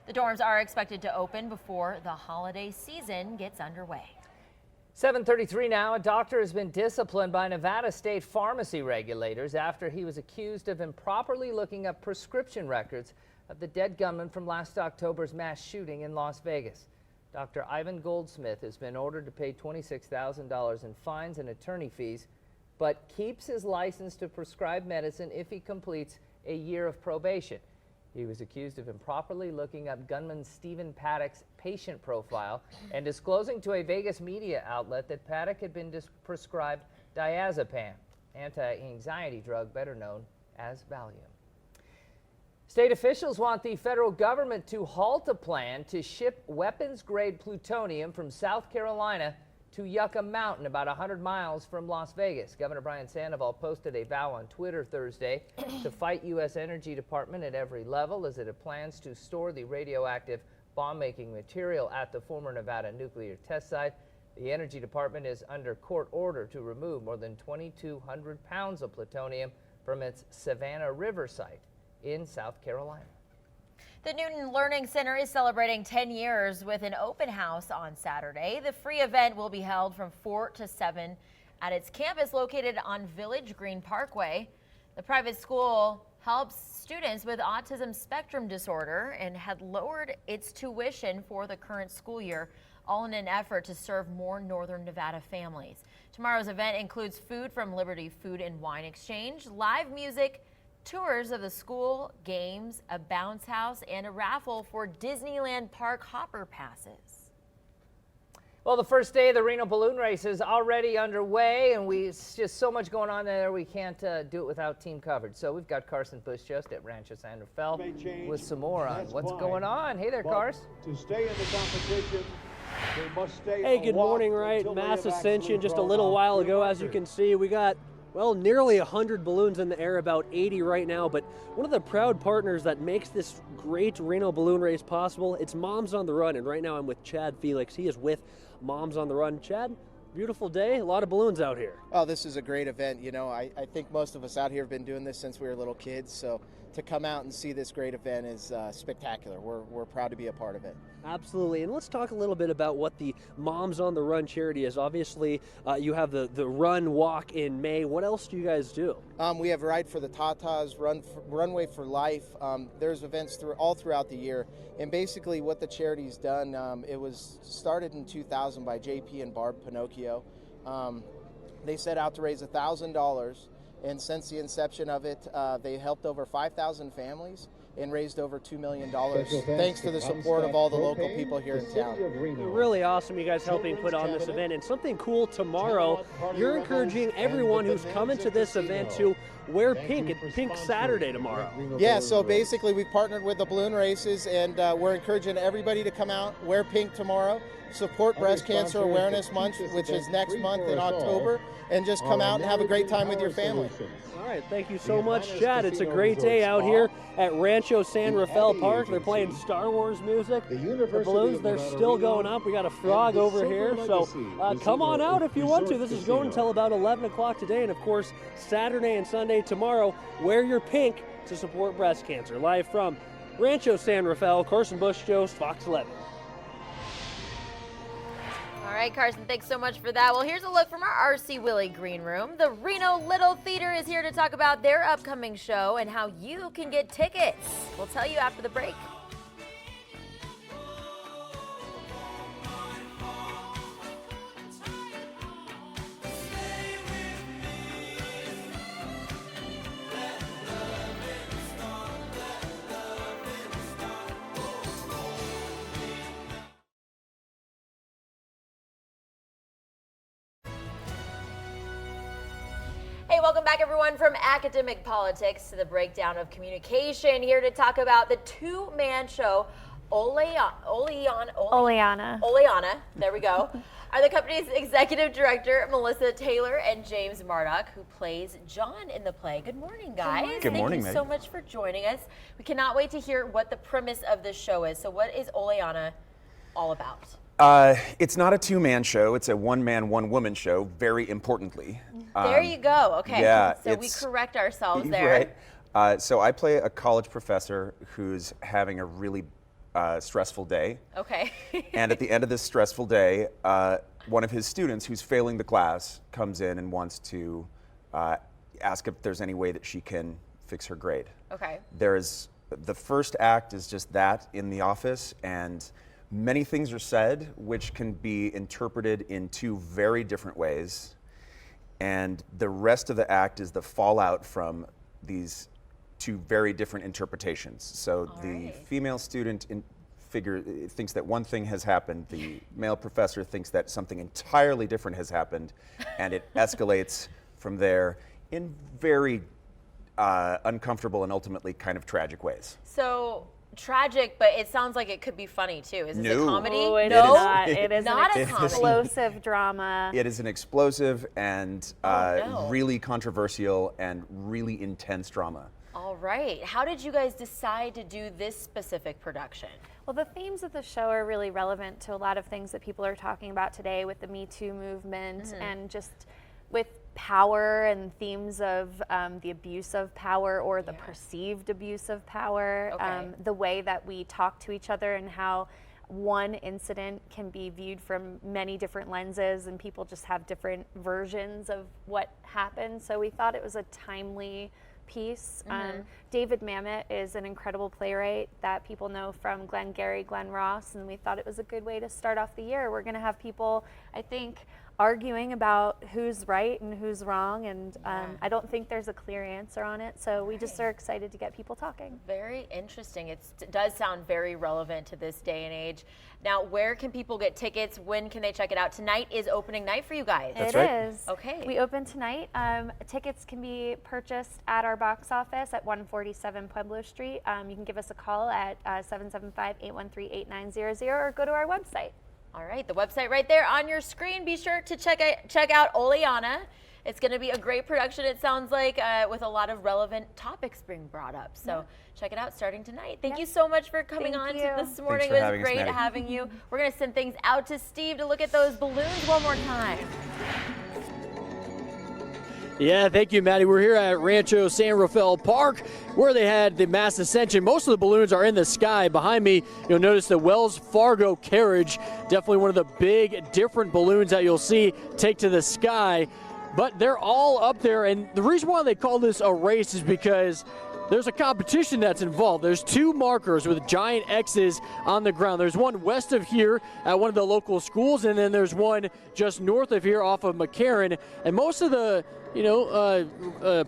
The dorms are expected to open before the holiday season gets underway. 7:33 now. A doctor has been disciplined by Nevada state pharmacy regulators after he was accused of improperly looking up prescription records of the dead gunman from last October's mass shooting in Las Vegas. Dr. Ivan Goldsmith has been ordered to pay $26,000 in fines and attorney fees, but keeps his license to prescribe medicine if he completes a year of probation. He was accused of improperly looking up gunman Stephen Paddock's patient profile and disclosing to a Vegas media outlet that Paddock had been prescribed diazepam, anti-anxiety drug better known as Valium. State officials want the federal government to halt a plan to ship weapons-grade plutonium from South Carolina to Yucca Mountain, about 100 miles from Las Vegas. Governor Brian Sandoval posted a vow on Twitter Thursday to fight U.S. Energy Department at every level as it plans to store the radioactive bomb-making material at the former Nevada nuclear test site. The Energy Department is under court order to remove more than 2,200 pounds of plutonium from its Savannah River site in South Carolina. The Newton Learning Center is celebrating 10 years with an open house on Saturday. The free event will be held from 4 to 7 at its campus located on Village Green Parkway. The private school helps students with autism spectrum disorder and had lowered its tuition for the current school year, all in an effort to serve more Northern Nevada families. Tomorrow's event includes food from Liberty Food and Wine Exchange, live music, tours of the school, games, a bounce house, and a raffle for Disneyland Park Hopper passes. Well, the first day of the Reno balloon race is already underway, and it's just so much going on there, we can't do it without team coverage. So we've got Carson Bush just at Rancho San Rafael with some more on what's going on. Hey there, Cars. To stay in the competition, they must stay. Hey, good morning, right? Mass Ascension just a little while ago. As you can see, we got, well, nearly 100 balloons in the air, about 80 right now. But one of the proud partners that makes this great Reno balloon race possible, it's Moms on the Run. And right now I'm with Chad Felix. He is with Moms on the Run. Chad, beautiful day, a lot of balloons out here. Oh, this is a great event. You know, I think most of us out here have been doing this since we were little kids. So to come out and see this great event is spectacular. We're proud to be a part of it. Absolutely. And let's talk a little bit about what the Moms on the Run charity is. Obviously, you have the run walk in May. What else do you guys do? We have Ride for the Tatas, Runway for Life. There's events all throughout the year. And basically what the charity's done, it was started in 2000 by JP and Barb Pinocchio. They set out to raise $1,000. And since the inception of it, they helped over 5,000 families and raised over $2 million, thanks to the support of all the local people here in town. Really awesome, you guys helping put on this event. And something cool tomorrow, you're encouraging everyone who's coming to this event to wear pink. It's Pink Saturday tomorrow. Yeah, so basically we partnered with the balloon races, and we're encouraging everybody to come out, wear pink tomorrow, support Breast Cancer Awareness Month, which is next month in October, and just come out and have a great time with your family. All right, thank you so much, Chad. It's a great day out here at Rancho San Rafael Park. They're playing Star Wars music. The balloons, they're still going up. We got a frog over here, so come on out if you want to. This is going until about 11 o'clock today, and of course, Saturday and Sunday tomorrow, wear your pink to support breast cancer. Live from Rancho San Rafael, Carson Bush Show, Fox 11. All right, Carson, thanks so much for that. Well, here's a look from our RC Willie Green Room. The Reno Little Theater is here to talk about their upcoming show and how you can get tickets. We'll tell you after the break. Hey, welcome back everyone from academic politics to the breakdown of communication. Here to talk about the two-man show, Oleana, there we go, are the company's executive director, Melissa Taylor, and James Murdoch, who plays John in the play. Good morning, guys. Good morning, Thank you so much for joining us. We cannot wait to hear what the premise of this show is. So what is Oleana all about? It's not a two-man show. It's a one-man, one-woman show, very importantly. There you go. Okay. Yeah, so we correct ourselves there. Right. So I play a college professor who's having a really stressful day. Okay. And at the end of this stressful day, one of his students who's failing the class comes in and wants to ask if there's any way that she can fix her grade. Okay. The first act is just that in the office, and many things are said which can be interpreted in two very different ways. And the rest of the act is the fallout from these two very different interpretations. So the female student thinks that one thing has happened, the male professor thinks that something entirely different has happened, and it escalates from there in very uncomfortable and ultimately kind of tragic ways. So tragic, but it sounds like it could be funny too. Is this a comedy? Oh, it no, is not. It is not an explosive drama. It is an explosive and really controversial and really intense drama. All right. How did you guys decide to do this specific production? Well, the themes of the show are really relevant to a lot of things that people are talking about today with the Me Too movement and just with power and themes of the abuse of power or the perceived abuse of power, the way that we talk to each other and how one incident can be viewed from many different lenses and people just have different versions of what happened. So we thought it was a timely piece. David Mamet is an incredible playwright that people know from Glengarry Glen Ross, and we thought it was a good way to start off the year. We're going to have people, I think, arguing about who's right and who's wrong, and I don't think there's a clear answer on it, so we just are excited to get people talking. Very interesting. It does sound very relevant to this day and age. Now, where can people get tickets? When can they check it out? Tonight is opening night for you guys. It is. Okay. We open tonight. Tickets can be purchased at our box office at 147 Pueblo Street. You can give us a call at 775-813-8900 or go to our website. All right, the website right there on your screen. Be sure to check out Oleana. It's going to be a great production, it sounds like, with a lot of relevant topics being brought up. So check it out starting tonight. Thank you so much for coming on to this morning. It was great having you. We're going to send things out to Steve to look at those balloons one more time. Yeah, thank you, Maddie. We're here at Rancho San Rafael Park where they had the mass ascension. Most of the balloons are in the sky. Behind me, you'll notice the Wells Fargo carriage, definitely one of the big different balloons that you'll see take to the sky. But they're all up there, and the reason why they call this a race is because there's a competition that's involved. There's two markers with giant X's on the ground. There's one west of here at one of the local schools, and then there's one just north of here off of McCarran. And most of the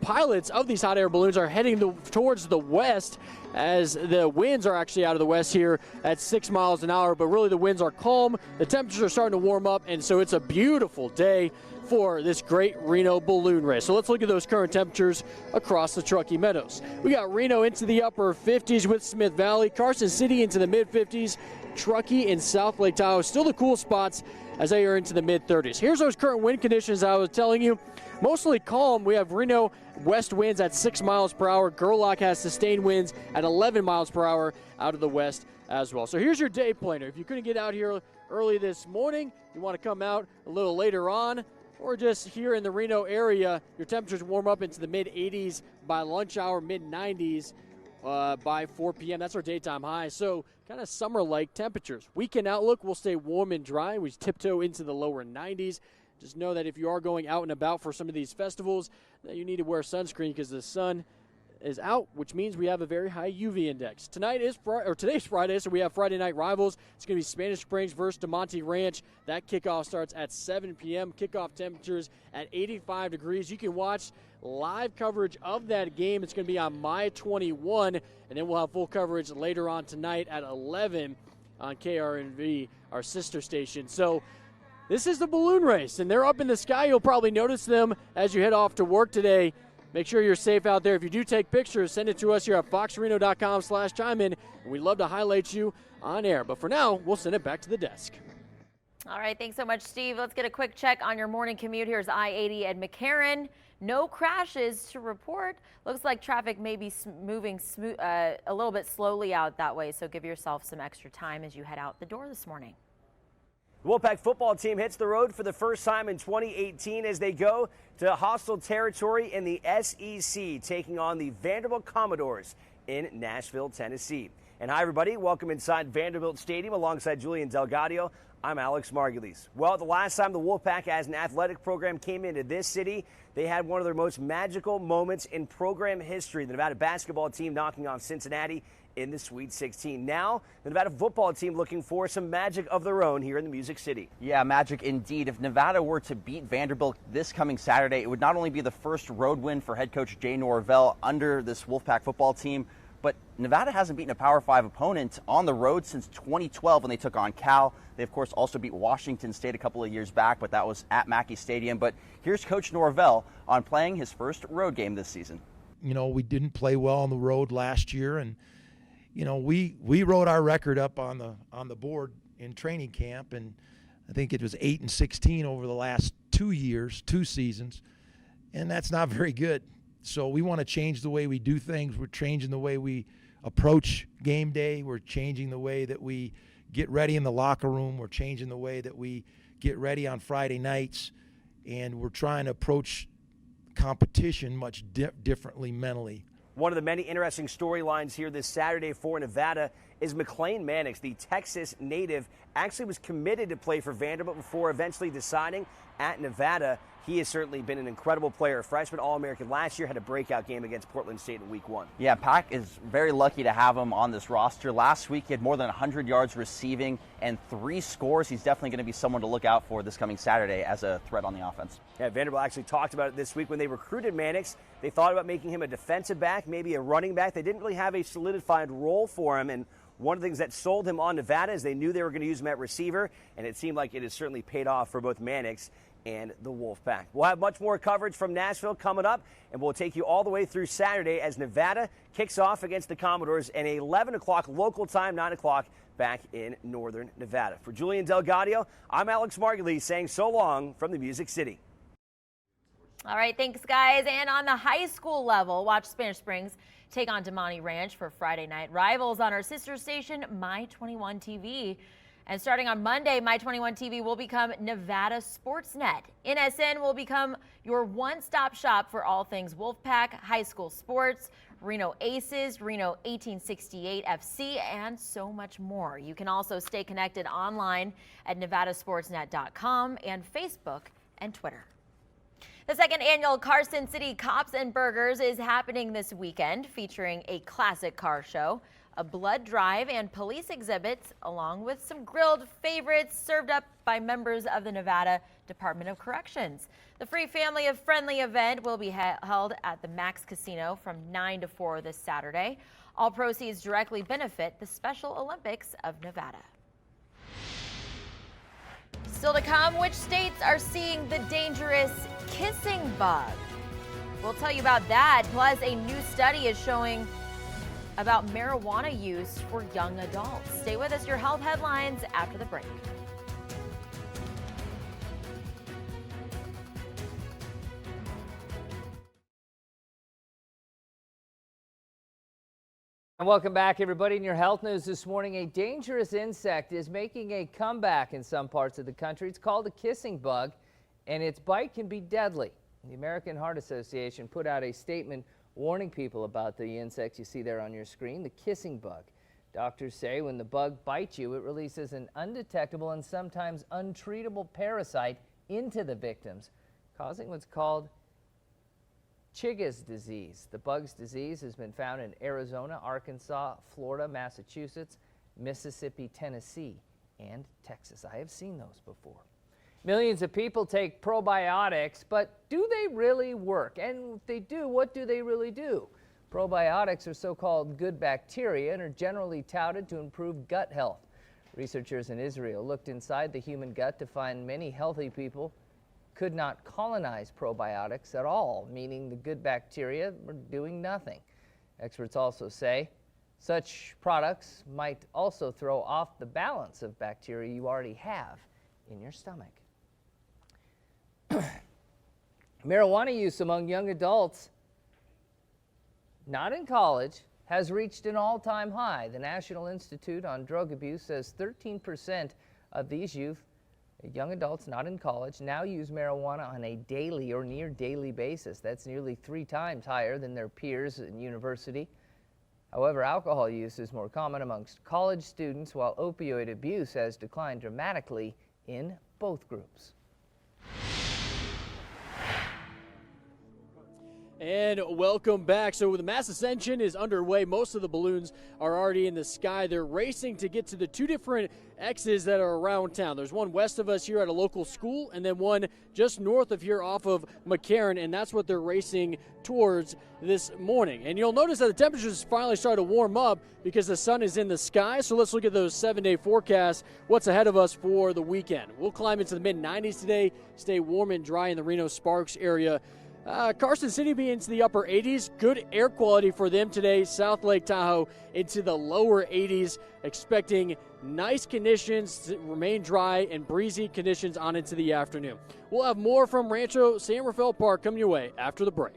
pilots of these hot air balloons are heading towards the west, as the winds are actually out of the west here at 6 miles an hour. But really the winds are calm. The temperatures are starting to warm up, and so it's a beautiful day for this great Reno balloon race. So let's look at those current temperatures across the Truckee Meadows. We got Reno into the upper 50s with Smith Valley, Carson City into the mid 50s, Truckee and South Lake Tahoe still the cool spots as they are into the mid 30s. Here's those current wind conditions I was telling you. Mostly calm. We have Reno west winds at 6 miles per hour. Gerlach has sustained winds at 11 miles per hour out of the west as well. So here's your day planner. If you couldn't get out here early this morning, you want to come out a little later on, or just here in the Reno area, your temperatures warm up into the mid 80s by lunch hour, mid 90s by 4 p.m. That's our daytime high. So kind of summer-like temperatures. Weekend outlook will stay warm and dry. We tiptoe into the lower 90s. Just know that if you are going out and about for some of these festivals, that you need to wear sunscreen because the sun is out, which means we have a very high UV index. Today's Friday, so we have Friday night rivals. It's going to be Spanish Springs versus DeMonte Ranch. That kickoff starts at 7 p.m. Kickoff temperatures at 85 degrees. You can watch live coverage of that game. It's going to be on My 21, and then we'll have full coverage later on tonight at 11 on KRNV, our sister station. So this is the balloon race, and they're up in the sky. You'll probably notice them as you head off to work today. Make sure you're safe out there. If you do take pictures, send it to us here at foxreno.com/chime-in, and we'd love to highlight you on air. But for now, we'll send it back to the desk. All right, thanks so much, Steve. Let's get a quick check on your morning commute. Here's I-80 at McCarran. No crashes to report. Looks like traffic may be moving a little bit slowly out that way, so give yourself some extra time as you head out the door this morning. The Wolfpack football team hits the road for the first time in 2018 as they go to hostile territory in the SEC, taking on the Vanderbilt Commodores in Nashville, Tennessee. And hi, everybody. Welcome inside Vanderbilt Stadium alongside Julian Delgadio. I'm Alex Margulies. Well, the last time the Wolfpack as an athletic program came into this city, they had one of their most magical moments in program history. The Nevada basketball team knocking off Cincinnati in the Sweet 16. Now, the Nevada football team looking for some magic of their own here in the Music City. Yeah, magic indeed. If Nevada were to beat Vanderbilt this coming Saturday, it would not only be the first road win for head coach Jay Norvell under this Wolfpack football team, but Nevada hasn't beaten a Power 5 opponent on the road since 2012 when they took on Cal. They, of course, also beat Washington State a couple of years back, but that was at Mackey Stadium. But here's Coach Norvell on playing his first road game this season. You know, we didn't play well on the road last year, and you know, we wrote our record up on the board in training camp, and I think it was 8-16 over the last 2 seasons, and that's not very good. So we want to change the way we do things. We're changing the way we approach game day. We're changing the way that we get ready in the locker room. We're changing the way that we get ready on Friday nights, and we're trying to approach competition much differently mentally. One of the many interesting storylines here this Saturday for Nevada is McLean Mannix, the Texas native, actually was committed to play for Vanderbilt before eventually deciding at Nevada. he has certainly been an incredible player. Freshman All-American last year, had a breakout game against Portland State in Week 1. Yeah, Pack is very lucky to have him on this roster. Last week, he had more than 100 yards receiving and 3 scores. He's definitely going to be someone to look out for this coming Saturday as a threat on the offense. Yeah, Vanderbilt actually talked about it this week when they recruited Mannix. They thought about making him a defensive back, maybe a running back. They didn't really have a solidified role for him, and one of the things that sold him on Nevada is they knew they were going to use him at receiver, and it seemed like it has certainly paid off for both Mannix and the Wolfpack. We'll have much more coverage from Nashville coming up, and we'll take you all the way through Saturday as Nevada kicks off against the Commodores at 11 o'clock local time, 9 o'clock back in northern Nevada. For Julian Delgadio, I'm Alex Margulies saying so long from the Music City. All right, thanks, guys. And on the high school level, watch Spanish Springs take on Damani Ranch for Friday night rivals on our sister station, My 21 TV. And starting on Monday, My 21 TV will become Nevada Sportsnet. NSN will become your one-stop shop for all things Wolfpack, high school sports, Reno Aces, Reno 1868 FC, and so much more. You can also stay connected online at nevadasportsnet.com and Facebook and Twitter. The second annual Carson City Cops and Burgers is happening this weekend, featuring a classic car show, a blood drive, and police exhibits, along with some grilled favorites served up by members of the Nevada Department of Corrections. The free family-friendly event will be held at the Max Casino from 9 to 4 this Saturday. All proceeds directly benefit the Special Olympics of Nevada. Still to come, which states are seeing the dangerous kissing bug? We'll tell you about that. Plus, a new study is showing about marijuana use for young adults. Stay with us, your health headlines after the break. And welcome back, everybody. In your health news this morning, a dangerous insect is making a comeback in some parts of the country. It's called a kissing bug, and its bite can be deadly. The American Heart Association put out a statement warning people about the insect you see there on your screen, the kissing bug. Doctors say when the bug bites you, it releases an undetectable and sometimes untreatable parasite into the victims, causing what's called Chagas disease. The bug's disease has been found in Arizona, Arkansas, Florida, Massachusetts, Mississippi, Tennessee, and Texas. I have seen those before. Millions of people take probiotics, but do they really work? And if they do, what do they really do? Probiotics are so-called good bacteria and are generally touted to improve gut health. Researchers in Israel looked inside the human gut to find many healthy people could not colonize probiotics at all, meaning the good bacteria were doing nothing. Experts also say such products might also throw off the balance of bacteria you already have in your stomach. Marijuana use among young adults, not in college, has reached an all-time high. The National Institute on Drug Abuse says 13% of these youth, young adults not in college, now use marijuana on a daily or near daily basis. That's nearly 3 times higher than their peers in university. However, alcohol use is more common amongst college students, while opioid abuse has declined dramatically in both groups. And welcome back. So the mass ascension is underway. Most of the balloons are already in the sky. They're racing to get to the 2 different X's that are around town. There's one west of us here at a local school, and then one just north of here off of McCarran, and that's what they're racing towards this morning. And you'll notice that the temperatures finally started to warm up because the sun is in the sky. So let's look at those 7-day forecasts, what's ahead of us for the weekend. We'll climb into the mid-90s today, stay warm and dry in the Reno Sparks area. Carson City be into the upper 80s. Good air quality for them today. South Lake Tahoe into the lower 80s. Expecting nice conditions to remain dry and breezy conditions on into the afternoon. We'll have more from Rancho San Rafael Park coming your way after the break.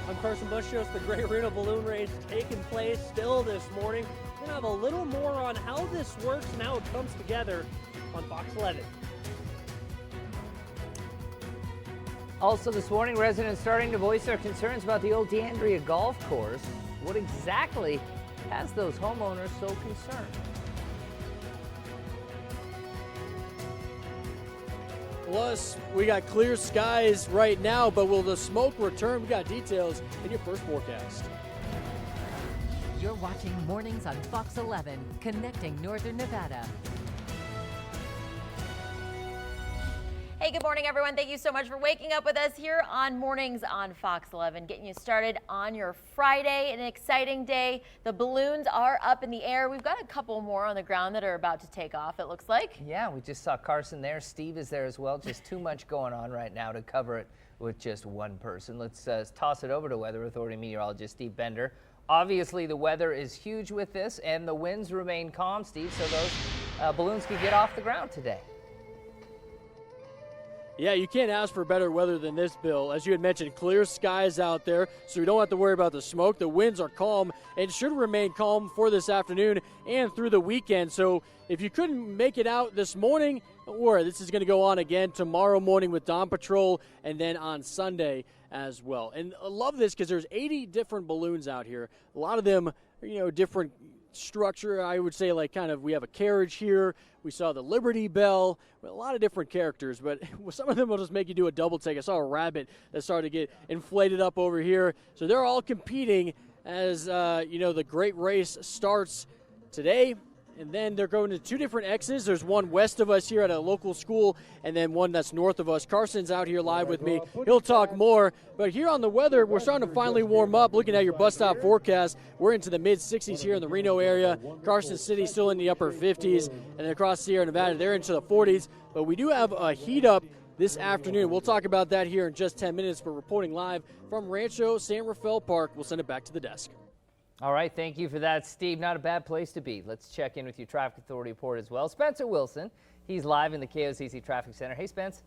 I'm Carson Bushos. The Great Reno Balloon Race taking place still this morning. We're going to have a little more on how this works and how it comes together on Fox 11. Also this morning, residents starting to voice their concerns about the old DeAndrea golf course. What exactly has those homeowners so concerned? Plus, we got clear skies right now, but will the smoke return? We got details in your first forecast. You're watching Mornings on Fox 11, connecting Northern Nevada. Hey, good morning, everyone. Thank you so much for waking up with us here on Mornings on Fox 11, getting you started on your Friday, an exciting day. The balloons are up in the air. We've got a couple more on the ground that are about to take off, it looks like. Yeah, we just saw Carson there. Steve is there as well. Just too much going on right now to cover it with just one person. Let's toss it over to Weather Authority meteorologist Steve Bender. Obviously, the weather is huge with this, and the winds remain calm, Steve, so those balloons can get off the ground today. Yeah, you can't ask for better weather than this, Bill. As you had mentioned, clear skies out there, so we don't have to worry about the smoke. The winds are calm and should remain calm for this afternoon and through the weekend. So if you couldn't make it out this morning, don't worry. This is going to go on again tomorrow morning with Dawn Patrol and then on Sunday as well. And I love this because there's 80 different balloons out here. A lot of them, different structure. I would say we have a carriage here. We saw the Liberty Bell. A lot of different characters, but some of them will just make you do a double take. I saw a rabbit that started to get inflated up over here. So they're all competing as, the great race starts today. And then they're going to two different X's. There's one west of us here at a local school, and then one that's north of us. Carson's out here live with me. He'll talk more. But here on the weather, we're starting to finally warm up. Looking at your bus stop forecast, we're into the mid-60s here in the Reno area. Carson City still in the upper 50s. And then across Sierra Nevada, they're into the 40s. But we do have a heat up this afternoon. We'll talk about that here in just 10 minutes. But reporting live from Rancho San Rafael Park, we'll send it back to the desk. All right, thank you for that, Steve. Not a bad place to be. Let's check in with your traffic authority report as well. Spencer Wilson, he's live in the KOCC Traffic Center. Hey, Spence.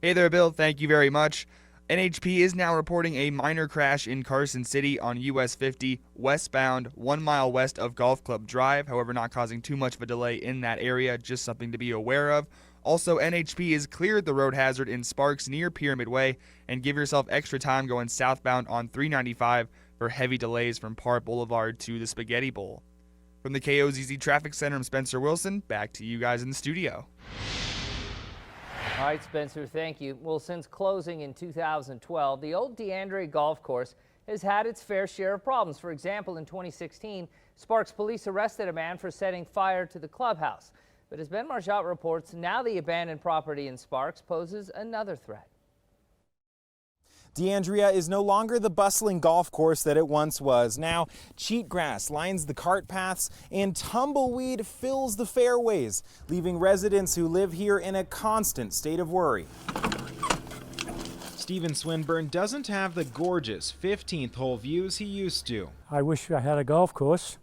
Hey there, Bill. Thank you very much. NHP is now reporting a minor crash in Carson City on US 50 westbound 1 mile west of Golf Club Drive. However, not causing too much of a delay in that area, just something to be aware of. Also, NHP has cleared the road hazard in Sparks near Pyramid Way, and give yourself extra time going southbound on 395 for heavy delays from Park Boulevard to the Spaghetti Bowl. From the KOZZ Traffic Center, I'm Spencer Wilson. Back to you guys in the studio. All right, Spencer, thank you. Well, since closing in 2012, the old DeAndre golf course has had its fair share of problems. For example, in 2016, Sparks police arrested a man for setting fire to the clubhouse. But as Ben Marjot reports, now the abandoned property in Sparks poses another threat. D'Andrea is no longer the bustling golf course that it once was. Now, cheatgrass lines the cart paths and tumbleweed fills the fairways, leaving residents who live here in a constant state of worry. Stephen Swinburne doesn't have the gorgeous 15th hole views he used to. I wish I had a golf course.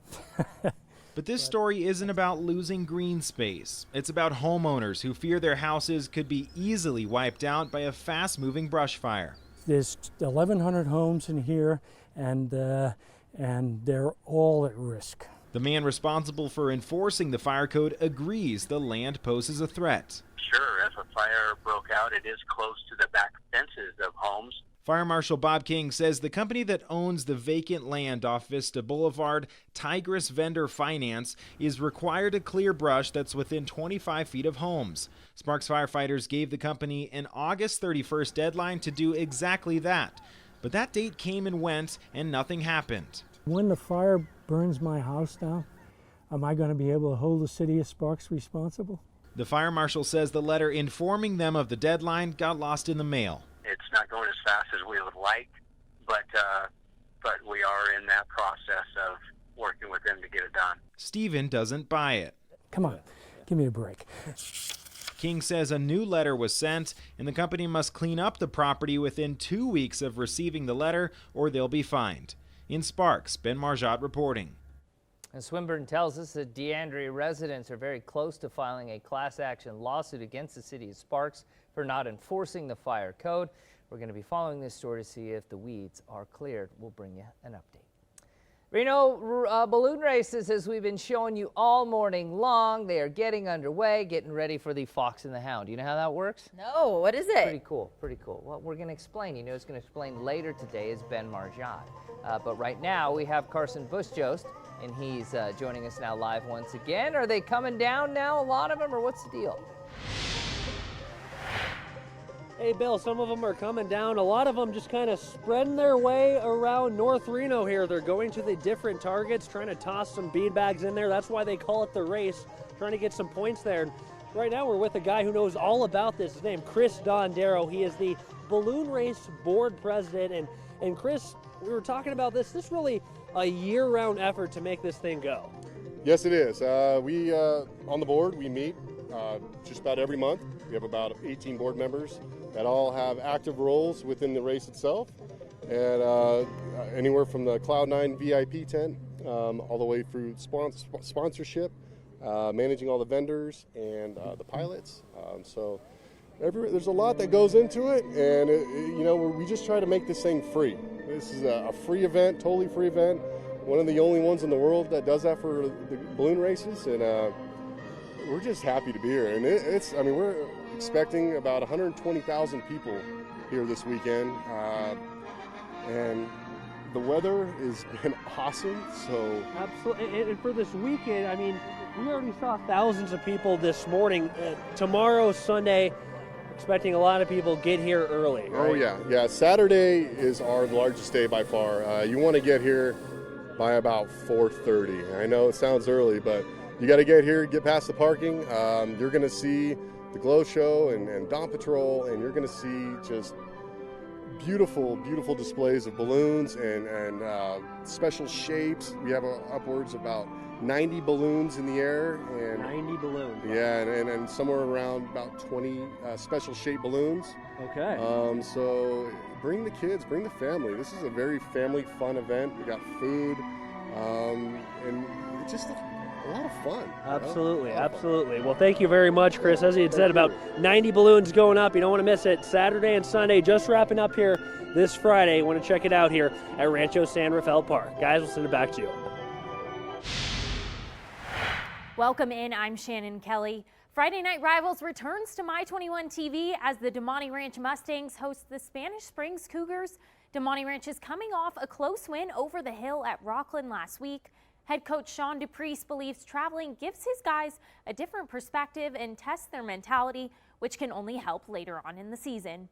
But this story isn't about losing green space. It's about homeowners who fear their houses could be easily wiped out by a fast-moving brush fire. There's 1,100 homes in here, and they're all at risk. The man responsible for enforcing the fire code agrees the land poses a threat. Sure, if a fire broke out, it is close to the back fences of homes. Fire Marshal Bob King says the company that owns the vacant land off Vista Boulevard, Tigris Vendor Finance, is required to clear brush that's within 25 feet of homes. Sparks firefighters gave the company an August 31st deadline to do exactly that. But that date came and went, and nothing happened. When the fire burns my house down, am I going to be able to hold the city of Sparks responsible? The fire marshal says the letter informing them of the deadline got lost in the mail. It's not going as fast as we would like, but we are in that process of working with them to get it done. Stephen doesn't buy it. Come on, give me a break. King says a new letter was sent, and the company must clean up the property within 2 weeks of receiving the letter, or they'll be fined. In Sparks, Ben Marjot reporting. And Swinburne tells us that DeAndrea residents are very close to filing a class action lawsuit against the city of Sparks for not enforcing the fire code. We're going to be following this story to see if the weeds are cleared. We'll bring you an update. Reno balloon races, as we've been showing you all morning long, they are getting underway, getting ready for the Fox and the Hound. Do you know how that works? No, what is it? Pretty cool, pretty cool. Well, we're going to explain. You know, it's going to explain later today is Ben Marjot. But right now we have Carson Bush-Jost, and he's joining us now live once again. Are they coming down now, a lot of them, or what's the deal? Hey, Bill, some of them are coming down. A lot of them just kind of spreading their way around North Reno here. They're going to the different targets, trying to toss some beanbags in there. That's why they call it the race, trying to get some points there. And right now we're with a guy who knows all about this. His name, Chris Dondero. He is the Balloon Race Board President. And Chris, we were talking about this. This is really a year-round effort to make this thing go. Yes, it is. We, on the board, we meet just about every month. We have about 18 board members that all have active roles within the race itself. And anywhere from the Cloud9 VIP tent all the way through sponsorship, managing all the vendors and the pilots. So there's a lot that goes into it, and we just try to make this thing free. This is a free event, totally free event. One of the only ones in the world that does that for the balloon races, and we're just happy to be here. And we're expecting about 120,000 people here this weekend, and the weather has been awesome. So absolutely, and for this weekend, we already saw thousands of people this morning. Tomorrow, Sunday, expecting a lot of people get here early. Right? Oh yeah. Saturday is our largest day by far. You want to get here by about 4:30. I know it sounds early, but you got to get here, get past the parking. You're going to see the Glow Show and Dawn Patrol, and you're going to see just beautiful, beautiful displays of balloons and special shapes. We have upwards about 90 balloons in the air. And 90 balloons. Yeah, and somewhere around about 20 special shaped balloons. Okay. So bring the kids, bring the family. This is a very family fun event. We got food, and it's just a lot of fun. Absolutely, absolutely. Well, thank you very much, Chris. As he had said, about 90 balloons going up. You don't want to miss it. Saturday and Sunday, just wrapping up here this Friday. You want to check it out here at Rancho San Rafael Park. Guys, we'll send it back to you. Welcome in, I'm Shannon Kelly. Friday Night Rivals returns to My21 TV as the Damonte Ranch Mustangs host the Spanish Springs Cougars. Damonte Ranch is coming off a close win over the hill at Rockland last week. Head coach Sean DePriest believes traveling gives his guys a different perspective and tests their mentality, which can only help later on in the season.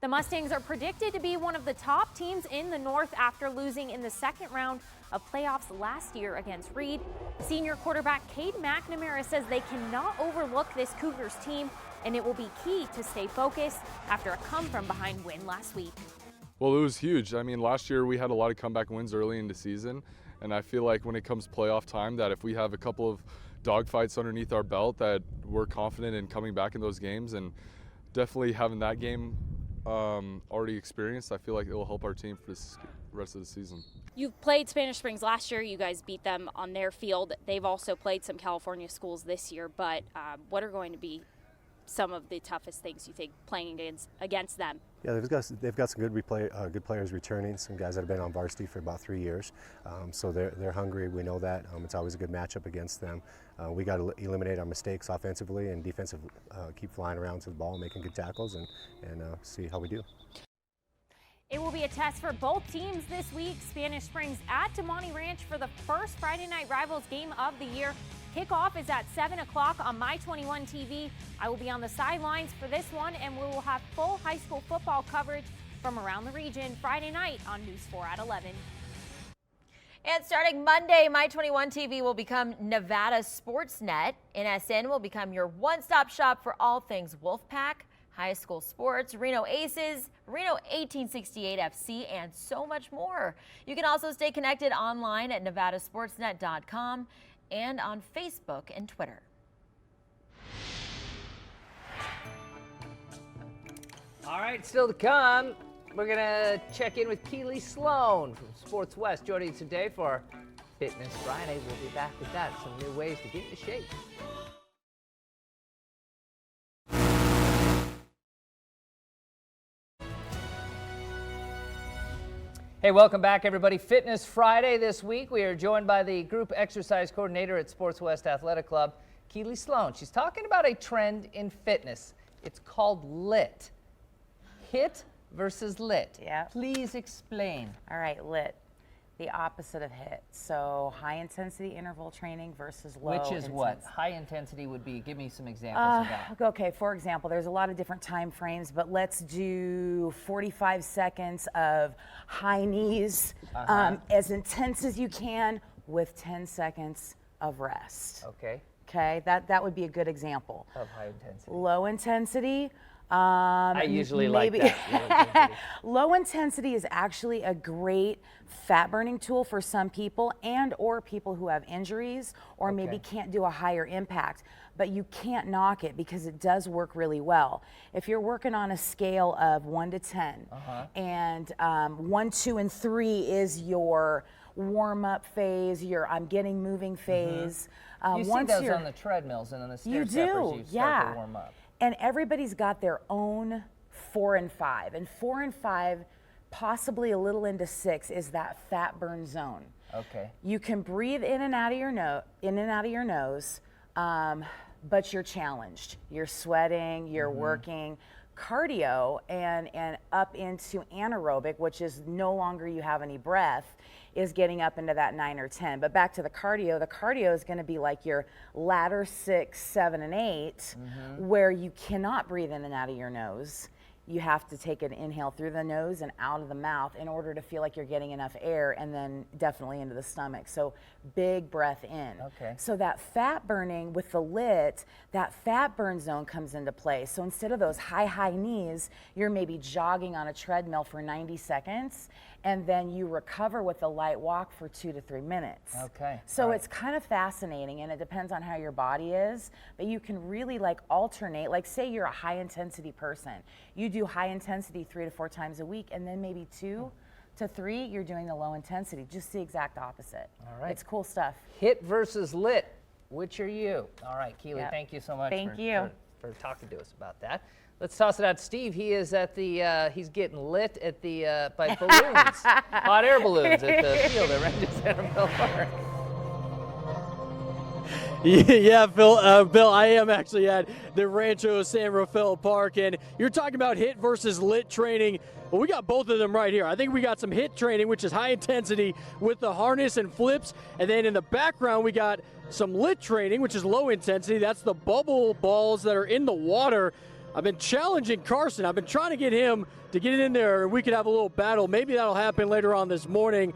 The Mustangs are predicted to be one of the top teams in the North after losing in the second round of playoffs last year against Reed. Senior quarterback Cade McNamara says they cannot overlook this Cougars team, and it will be key to stay focused after a come-from-behind win last week. Well, it was huge. Last year we had a lot of comeback wins early in the season, and I feel like when it comes playoff time that if we have a couple of dogfights underneath our belt that we're confident in coming back in those games, and definitely having that game already experienced, I feel like it will help our team for the rest of the season. You've played Spanish Springs last year. You guys beat them on their field. They've also played some California schools this year, but what are going to be some of the toughest things you think playing against them? Yeah, they've got some good players returning, some guys that have been on varsity for about 3 years. So they're hungry. We know that. It's always a good matchup against them. We got to eliminate our mistakes offensively and defensively, keep flying around to the ball, making good tackles, and see how we do. It will be a test for both teams this week. Spanish Springs at Damonte Ranch for the first Friday Night Rivals game of the year. Kickoff is at 7 o'clock on My21 TV. I will be on the sidelines for this one, and we will have full high school football coverage from around the region Friday night on News 4 at 11. And starting Monday, My21 TV will become Nevada Sportsnet. NSN will become your one-stop shop for all things Wolfpack, high school sports, Reno Aces, Reno 1868 FC, and so much more. You can also stay connected online at nevadasportsnet.com and on Facebook and Twitter. All right, still to come, we're going to check in with Keely Sloan from Sports West joining us today for Fitness Friday. We'll be back with that, some new ways to get into shape. Hey, welcome back, everybody. Fitness Friday this week. We are joined by the group exercise coordinator at Sports West Athletic Club, Keely Sloan. She's talking about a trend in fitness. It's called LIT. HIT versus LIT. Yeah. Please explain. All right, LIT. The opposite of HIT. So high intensity interval training versus low Which is what? intensity. High intensity would be, give me some examples of that. Okay, for example, there's a lot of different time frames, but let's do 45 seconds of high knees, as intense as you can with 10 seconds of rest. Okay. Okay, that would be a good example. Of high intensity. Low intensity. I usually like that. Low intensity is actually a great fat burning tool for some people and or people who have injuries or maybe can't do a higher impact, but you can't knock it because it does work really well. If you're working on a scale of 1 to 10 and 1, 2, and 3 is your warm-up phase, your I'm getting moving phase. You see those on the treadmills and on the stair steppers, you start to warm up. And everybody's got their own 4 and 5. And 4 and 5, possibly a little into 6, is that fat burn zone. Okay. You can breathe in and out of your nose, but you're challenged. You're sweating, you're working. Cardio and up into anaerobic, which is no longer you have any breath, is getting up into that 9 or 10. But back to the cardio is going to be like your ladder 6, 7, and 8, where you cannot breathe in and out of your nose. You have to take an inhale through the nose and out of the mouth in order to feel like you're getting enough air, and then definitely into the stomach. So big breath in. Okay. So that fat burning with the lit, that fat burn zone comes into play. So instead of those high knees, you're maybe jogging on a treadmill for 90 seconds, and then you recover with a light walk for 2 to 3 minutes. Okay. So it's kind of fascinating, and it depends on how your body is, but you can really like alternate. Like say you're a high intensity person, you do high intensity 3 to 4 times a week, and then maybe 2 to 3 you're doing the low intensity, just the exact opposite. All right. It's cool stuff. HIT versus lit, which are you? All right, Keely, Yep. thank you so much Thank you. for talking to us about that. Let's toss it out to Steve. He is at the, he's getting lit at the, by balloons, hot air balloons at the field at Rancho Sanibel Park. Yeah, Phil, Bill, I am actually at the Rancho San Rafael Park, and you're talking about HIT versus lit training. Well, we got both of them right here. I think we got some HIT training, which is high intensity with the harness and flips, and then in the background we got some lit training, which is low intensity. That's the bubble balls that are in the water. I've been challenging Carson. I've been trying to get him to get in there, and we could have a little battle. Maybe that'll happen later on this morning.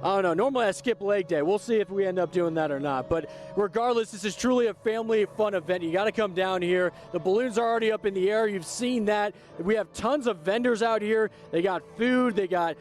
I don't know. Normally I skip leg day. We'll see if we end up doing that or not. But regardless, this is truly a family fun event. You got to come down here. The balloons are already up in the air. You've seen that. We have tons of vendors out here. They got food. They got,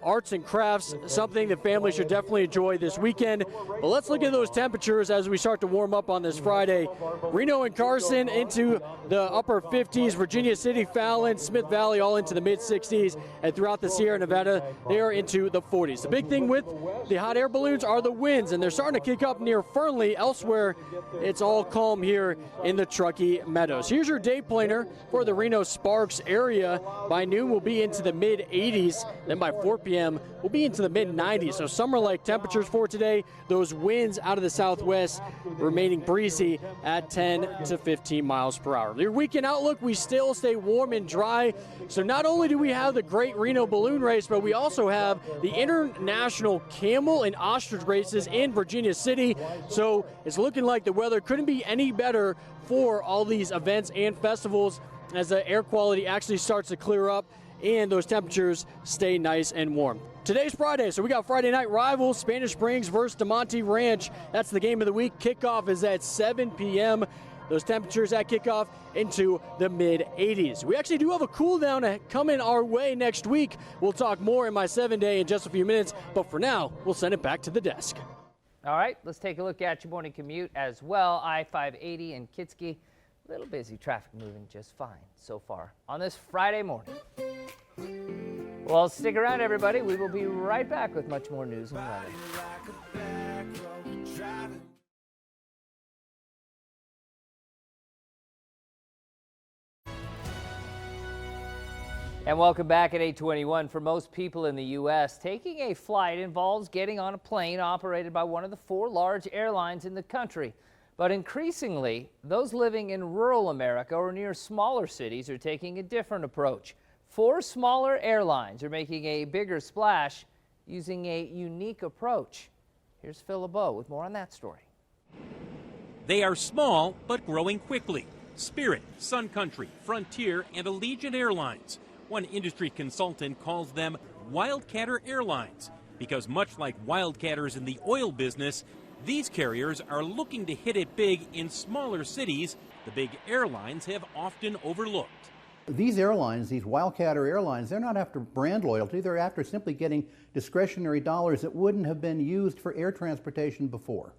arts and crafts, something the family should definitely enjoy this weekend. But let's look at those temperatures as we start to warm up on this Friday. Reno and Carson into the upper 50s. Virginia City, Fallon, Smith Valley all into the mid-60s. And throughout the Sierra Nevada, they are into the 40s. The big thing with the hot air balloons are the winds, and they're starting to kick up near Fernley. Elsewhere, it's all calm here in the Truckee Meadows. Here's your day planner for the Reno Sparks area. By noon, we'll be into the mid-80s. Then by 4 p.m., we'll be into the mid-90s. So summer-like temperatures for today. Those winds out of the southwest remaining breezy at 10 to 15 miles per hour. Your weekend outlook, we still stay warm and dry. So not only do we have the great Reno balloon race, but we also have the international camel and ostrich races in Virginia City. So it's looking like the weather couldn't be any better for all these events and festivals as the air quality actually starts to clear up and those temperatures stay nice and warm. Today's Friday, so we got Friday night rivals, Spanish Springs versus DeMonte Ranch. That's the game of the week. Kickoff is at 7 p.m. Those temperatures at kickoff into the mid-80s. We actually do have a cool down coming our way next week. We'll talk more in my 7-day in just a few minutes, but for now, we'll send it back to the desk. All right, let's take a look at your morning commute as well. I-580 in Kitski. A little busy, traffic moving just fine so far on this Friday morning. Well, stick around, everybody. We will be right back with much more news and weather. And welcome back at 8:21. For most people in the U.S., taking a flight involves getting on a plane operated by one of the 4 large airlines in the country. But increasingly, those living in rural America or near smaller cities are taking a different approach. 4 smaller airlines are making a bigger splash using a unique approach. Here's Phil LeBeau with more on that story. They are small but growing quickly. Spirit, Sun Country, Frontier, and Allegiant Airlines. One industry consultant calls them Wildcatter Airlines because much like Wildcatters in the oil business, these carriers are looking to hit it big in smaller cities the big airlines have often overlooked. These airlines, these Wildcatter Airlines, they're not after brand loyalty. They're after simply getting discretionary dollars that wouldn't have been used for air transportation before.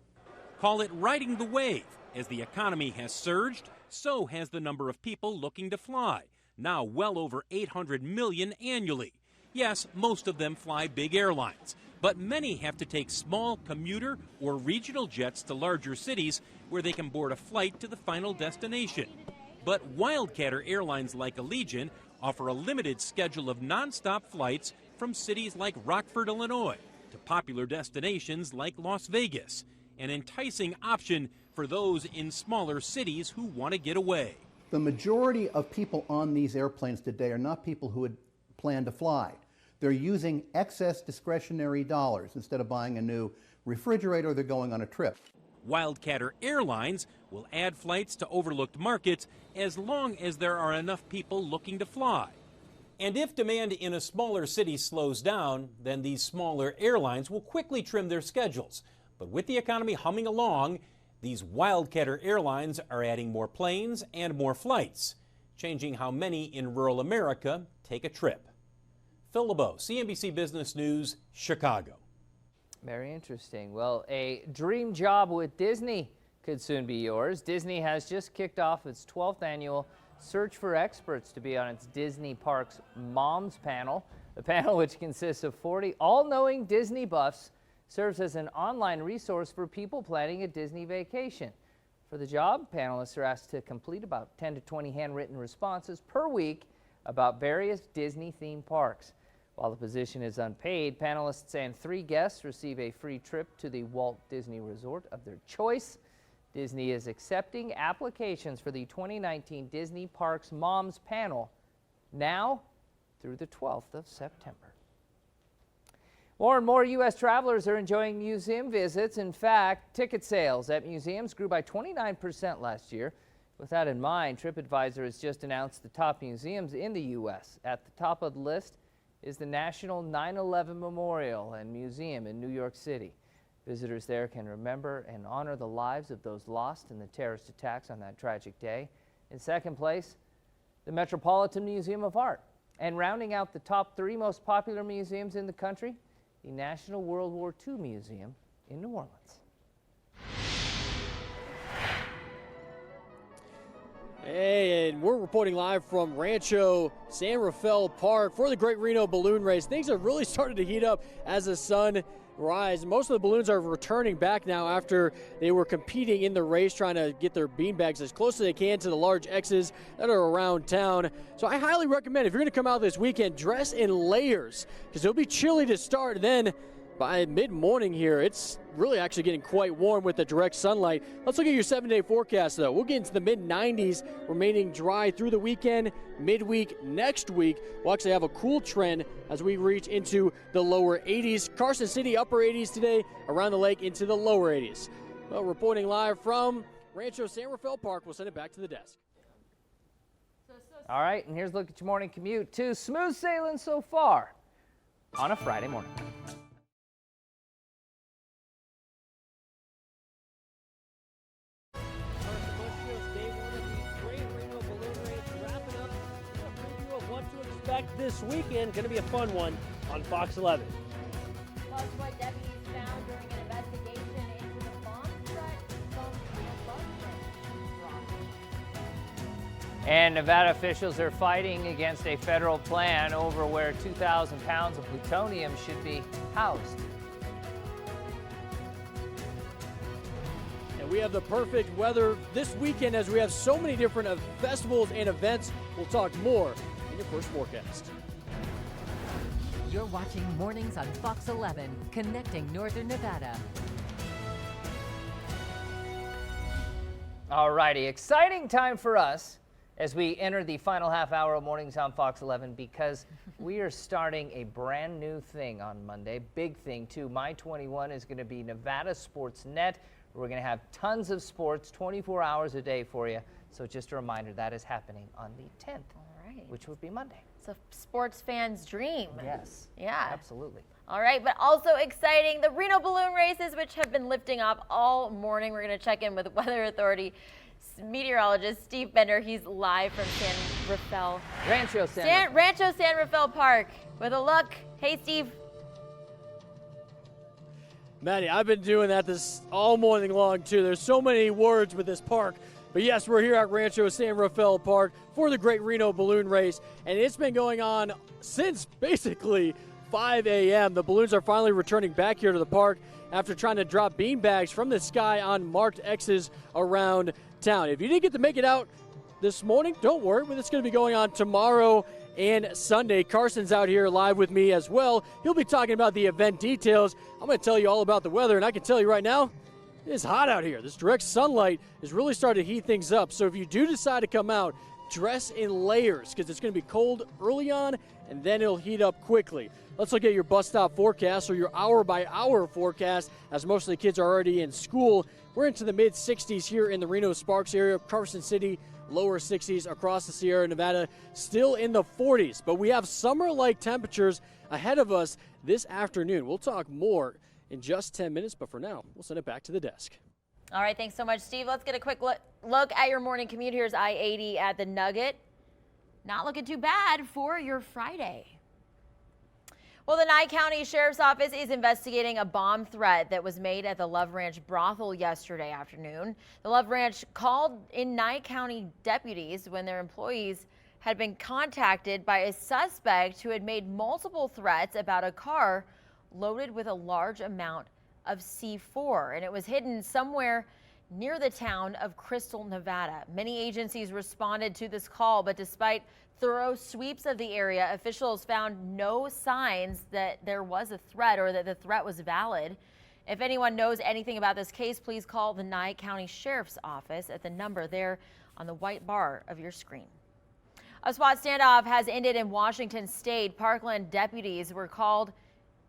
Call it riding the wave. As the economy has surged, so has the number of people looking to fly, now well over 800 million annually. Yes, most of them fly big airlines, but many have to take small commuter or regional jets to larger cities where they can board a flight to the final destination. But Wildcatter airlines like Allegiant offer a limited schedule of nonstop flights from cities like Rockford, Illinois, to popular destinations like Las Vegas, an enticing option for those in smaller cities who want to get away. The majority of people on these airplanes today are not people who had planned to fly. They're using excess discretionary dollars. Instead of buying a new refrigerator, they're going on a trip. Wildcatter Airlines will add flights to overlooked markets as long as there are enough people looking to fly. And if demand in a smaller city slows down, then these smaller airlines will quickly trim their schedules. But with the economy humming along, these Wildcatter Airlines are adding more planes and more flights, changing how many in rural America take a trip. Phil LeBeau, CNBC Business News, Chicago. Very interesting. Well, a dream job with Disney could soon be yours. Disney has just kicked off its 12th annual search for experts to be on its Disney Parks Moms panel. The panel, which consists of 40 all-knowing Disney buffs, serves as an online resource for people planning a Disney vacation. For the job, panelists are asked to complete about 10 to 20 handwritten responses per week about various Disney-themed parks. While the position is unpaid, panelists and 3 guests receive a free trip to the Walt Disney Resort of their choice. Disney is accepting applications for the 2019 Disney Parks Moms panel now through the 12th of September. More and more U.S. travelers are enjoying museum visits. In fact, ticket sales at museums grew by 29% last year. With that in mind, TripAdvisor has just announced the top museums in the U.S. At the top of the list is the National 9/11 Memorial and Museum in New York City. Visitors there can remember and honor the lives of those lost in the terrorist attacks on that tragic day. In second place, the Metropolitan Museum of Art. And rounding out the top 3 most popular museums in the country, the National World War II Museum in New Orleans. Hey, and we're reporting live from Rancho San Rafael Park for the Great Reno Balloon Race. Things have really started to heat up as the sun rises. Most of the balloons are returning back now after they were competing in the race, trying to get their beanbags as close as they can to the large X's that are around town. So I highly recommend, if you're going to come out this weekend, dress in layers, because it'll be chilly to start. Then by mid-morning here, it's really actually getting quite warm with the direct sunlight. Let's look at your 7-day forecast, though. We'll get into the mid-90s, remaining dry through the weekend. Midweek next week, we'll actually have a cool trend as we reach into the lower 80s. Carson City, upper 80s today, around the lake into the lower 80s. Well, reporting live from Rancho San Rafael Park, we'll send it back to the desk. All right, and here's a look at your morning commute, too. Smooth sailing so far on a Friday morning. This weekend, going to be a fun one on Fox 11. Plus, what deputies found during an investigation into the bomb threat from the And Nevada officials are fighting against a federal plan over where 2,000 pounds of plutonium should be housed. And we have the perfect weather this weekend as we have so many different festivals and events. We'll talk more in your first forecast. You're watching Mornings on Fox 11, connecting Northern Nevada. All righty, exciting time for us As we enter the final half hour of Mornings on Fox 11, because we are starting a brand new thing on Monday. Big thing, too. My 21 is going to be Nevada Sports Net. We're going to have tons of sports 24 hours a day for you. So just a reminder, that is happening on the 10th, which would be Monday. It's a sports fan's dream. Yes. Yeah. Absolutely. All right, but also exciting, the Reno balloon races, which have been lifting off all morning. We're going to check in with Weather Authority meteorologist Steve Bender. He's live from Rancho San Rafael Park with a look. Hey, Steve. Maddie, I've been doing that this all morning long, too. There's so many words with this park. But yes, we're here at Rancho San Rafael Park for the Great Reno Balloon Race, and it's been going on since basically 5 a.m. The balloons are finally returning back here to the park after trying to drop beanbags from the sky on marked X's around town. If you didn't get to make it out this morning, don't worry, but it's going to be going on tomorrow and Sunday. Carson's out here live with me as well. He'll be talking about the event details. I'm going to tell you all about the weather, and I can tell you right now, it's hot out here. This direct sunlight is really starting to heat things up. So if you do decide to come out, dress in layers because it's going to be cold early on, and then it'll heat up quickly. Let's look at your bus stop forecast or your hour-by-hour forecast, as most of the kids are already in school. We're into the mid-60s here in the Reno-Sparks area. Carson City, lower 60s across the Sierra Nevada, still in the 40s. But we have summer-like temperatures ahead of us this afternoon. We'll talk more in just 10 minutes, but for now, we'll send it back to the desk. All right, thanks so much, Steve. Let's get a quick look at your morning commute. Here's I-80 at the Nugget. Not looking too bad for your Friday. Well, the Nye County Sheriff's Office is investigating a bomb threat that was made at the Love Ranch brothel yesterday afternoon. The Love Ranch called in Nye County deputies when their employees had been contacted by a suspect who had made multiple threats about a car loaded with a large amount of C4, and it was hidden somewhere near the town of Crystal, Nevada. Many agencies responded to this call, but despite thorough sweeps of the area, officials found no signs that there was a threat or that the threat was valid. If anyone knows anything about this case, please call the Nye County Sheriff's Office at the number there on the white bar of your screen. A SWAT standoff has ended in Washington State. Parkland deputies were called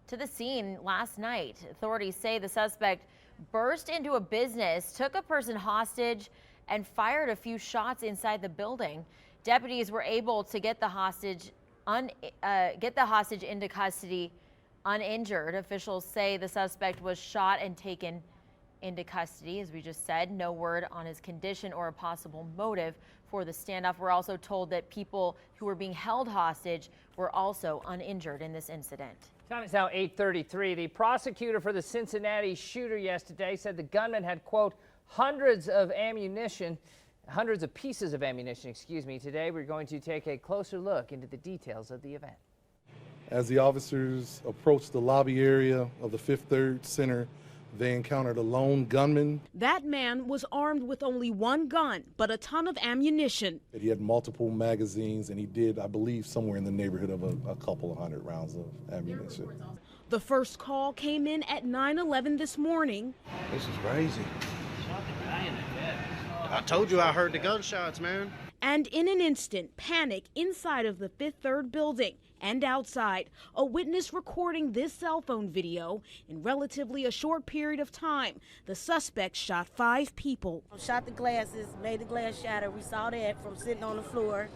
to the scene last night. Authorities say the suspect burst into a business, took a person hostage, and fired a few shots inside the building. Deputies were able to get the hostage into custody uninjured. Officials say the suspect was shot and taken into custody. As we just said, no word on his condition or a possible motive for the standoff. We're also told that people who were being held hostage were also uninjured in this incident. Time is now 8:33. The prosecutor for the Cincinnati shooter yesterday said the gunman had, quote, hundreds of pieces of ammunition, Today, we're going to take a closer look into the details of the event. As the officers approached the lobby area of the Fifth Third Center, they encountered a lone gunman. That man was armed with only one gun, but a ton of ammunition. He had multiple magazines, and he did, I believe, somewhere in the neighborhood of a couple of hundred rounds of ammunition. The first call came in at 9:11 this morning. This is crazy. I told you I heard the gunshots, man. And in an instant, panic inside of the Fifth Third building and outside. A witness recording this cell phone video. In relatively a short period of time, the suspect shot 5 people. Shot the glasses, made the glass shatter. We saw that from sitting on the floor.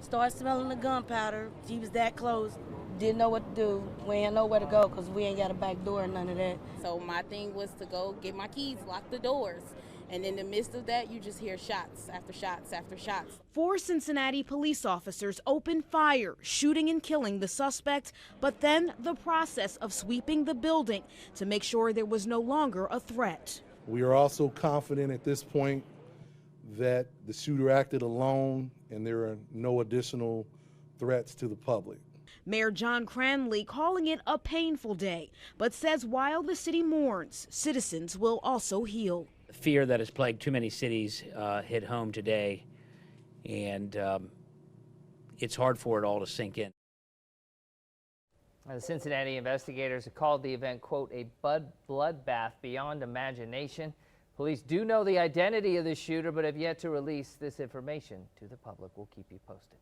Started smelling the gunpowder. She was that close. Didn't know what to do. We ain't know where to go because we ain't got a back door or none of that. So my thing was to go get my keys, lock the doors. And in the midst of that, you just hear shots after shots after shots. 4 Cincinnati police officers opened fire, shooting and killing the suspect, but then the process of sweeping the building to make sure there was no longer a threat. We are also confident at this point that the shooter acted alone and there are no additional threats to the public. Mayor John Cranley calling it a painful day, but says while the city mourns, citizens will also heal. Fear that has plagued too many cities hit home today, and it's hard for it all to sink in. The Cincinnati investigators have called the event, quote, a bloodbath beyond imagination. Police do know the identity of the shooter, but have yet to release this information to the public. We'll keep you posted.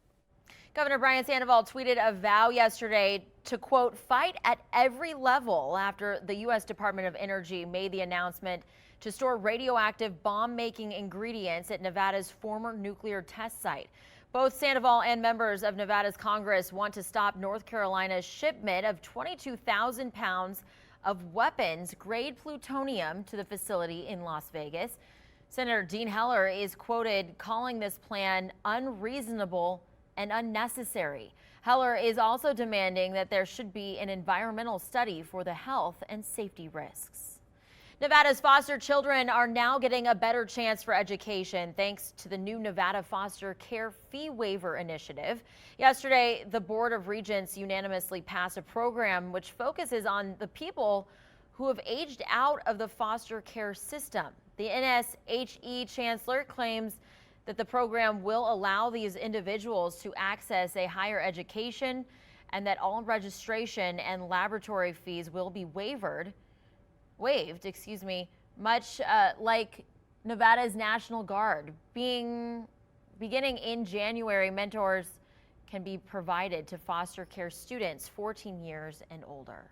Governor Brian Sandoval tweeted a vow yesterday to, quote, fight at every level after the U.S. Department of Energy made the announcement to store radioactive bomb-making ingredients at Nevada's former nuclear test site. Both Sandoval and members of Nevada's Congress want to stop North Carolina's shipment of 22,000 pounds of weapons-grade plutonium to the facility in Las Vegas. Senator Dean Heller is quoted calling this plan unreasonable and unnecessary. Heller is also demanding that there should be an environmental study for the health and safety risks. Nevada's foster children are now getting a better chance for education thanks to the new Nevada Foster Care Fee Waiver Initiative. Yesterday, the Board of Regents unanimously passed a program which focuses on the people who have aged out of the foster care system. The NSHE chancellor claims that the program will allow these individuals to access a higher education and that all registration and laboratory fees will be waived, much like Nevada's National Guard. Beginning in January, mentors can be provided to foster care students 14 years and older.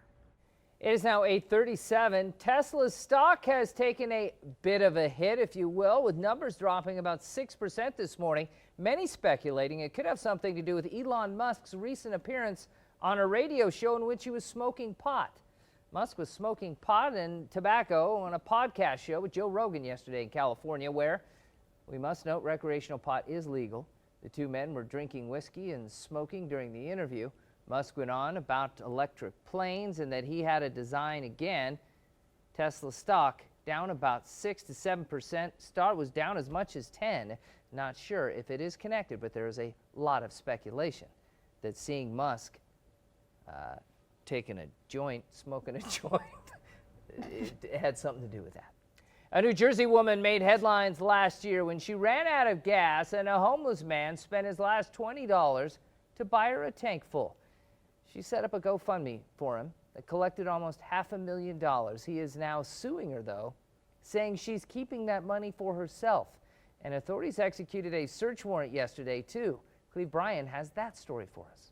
It is now 8:37. Tesla's stock has taken a bit of a hit, if you will, with numbers dropping about 6% this morning. Many speculating it could have something to do with Elon Musk's recent appearance on a radio show in which he was smoking pot. Musk was smoking pot and tobacco on a podcast show with Joe Rogan yesterday in California, where, we must note, recreational pot is legal. The two men were drinking whiskey and smoking during the interview. Musk went on about electric planes and that he had a design again. Tesla stock down about 6 to 7%. Stock was down as much as 10. Not sure if it is connected, but there is a lot of speculation that seeing Musk taking a joint, smoking a joint, it had something to do with that. A New Jersey woman made headlines last year when she ran out of gas and a homeless man spent his last $20 to buy her a tank full. She set up a GoFundMe for him that collected almost $500,000. He is now suing her, though, saying she's keeping that money for herself. And authorities executed a search warrant yesterday, too. Cleve Bryan has that story for us.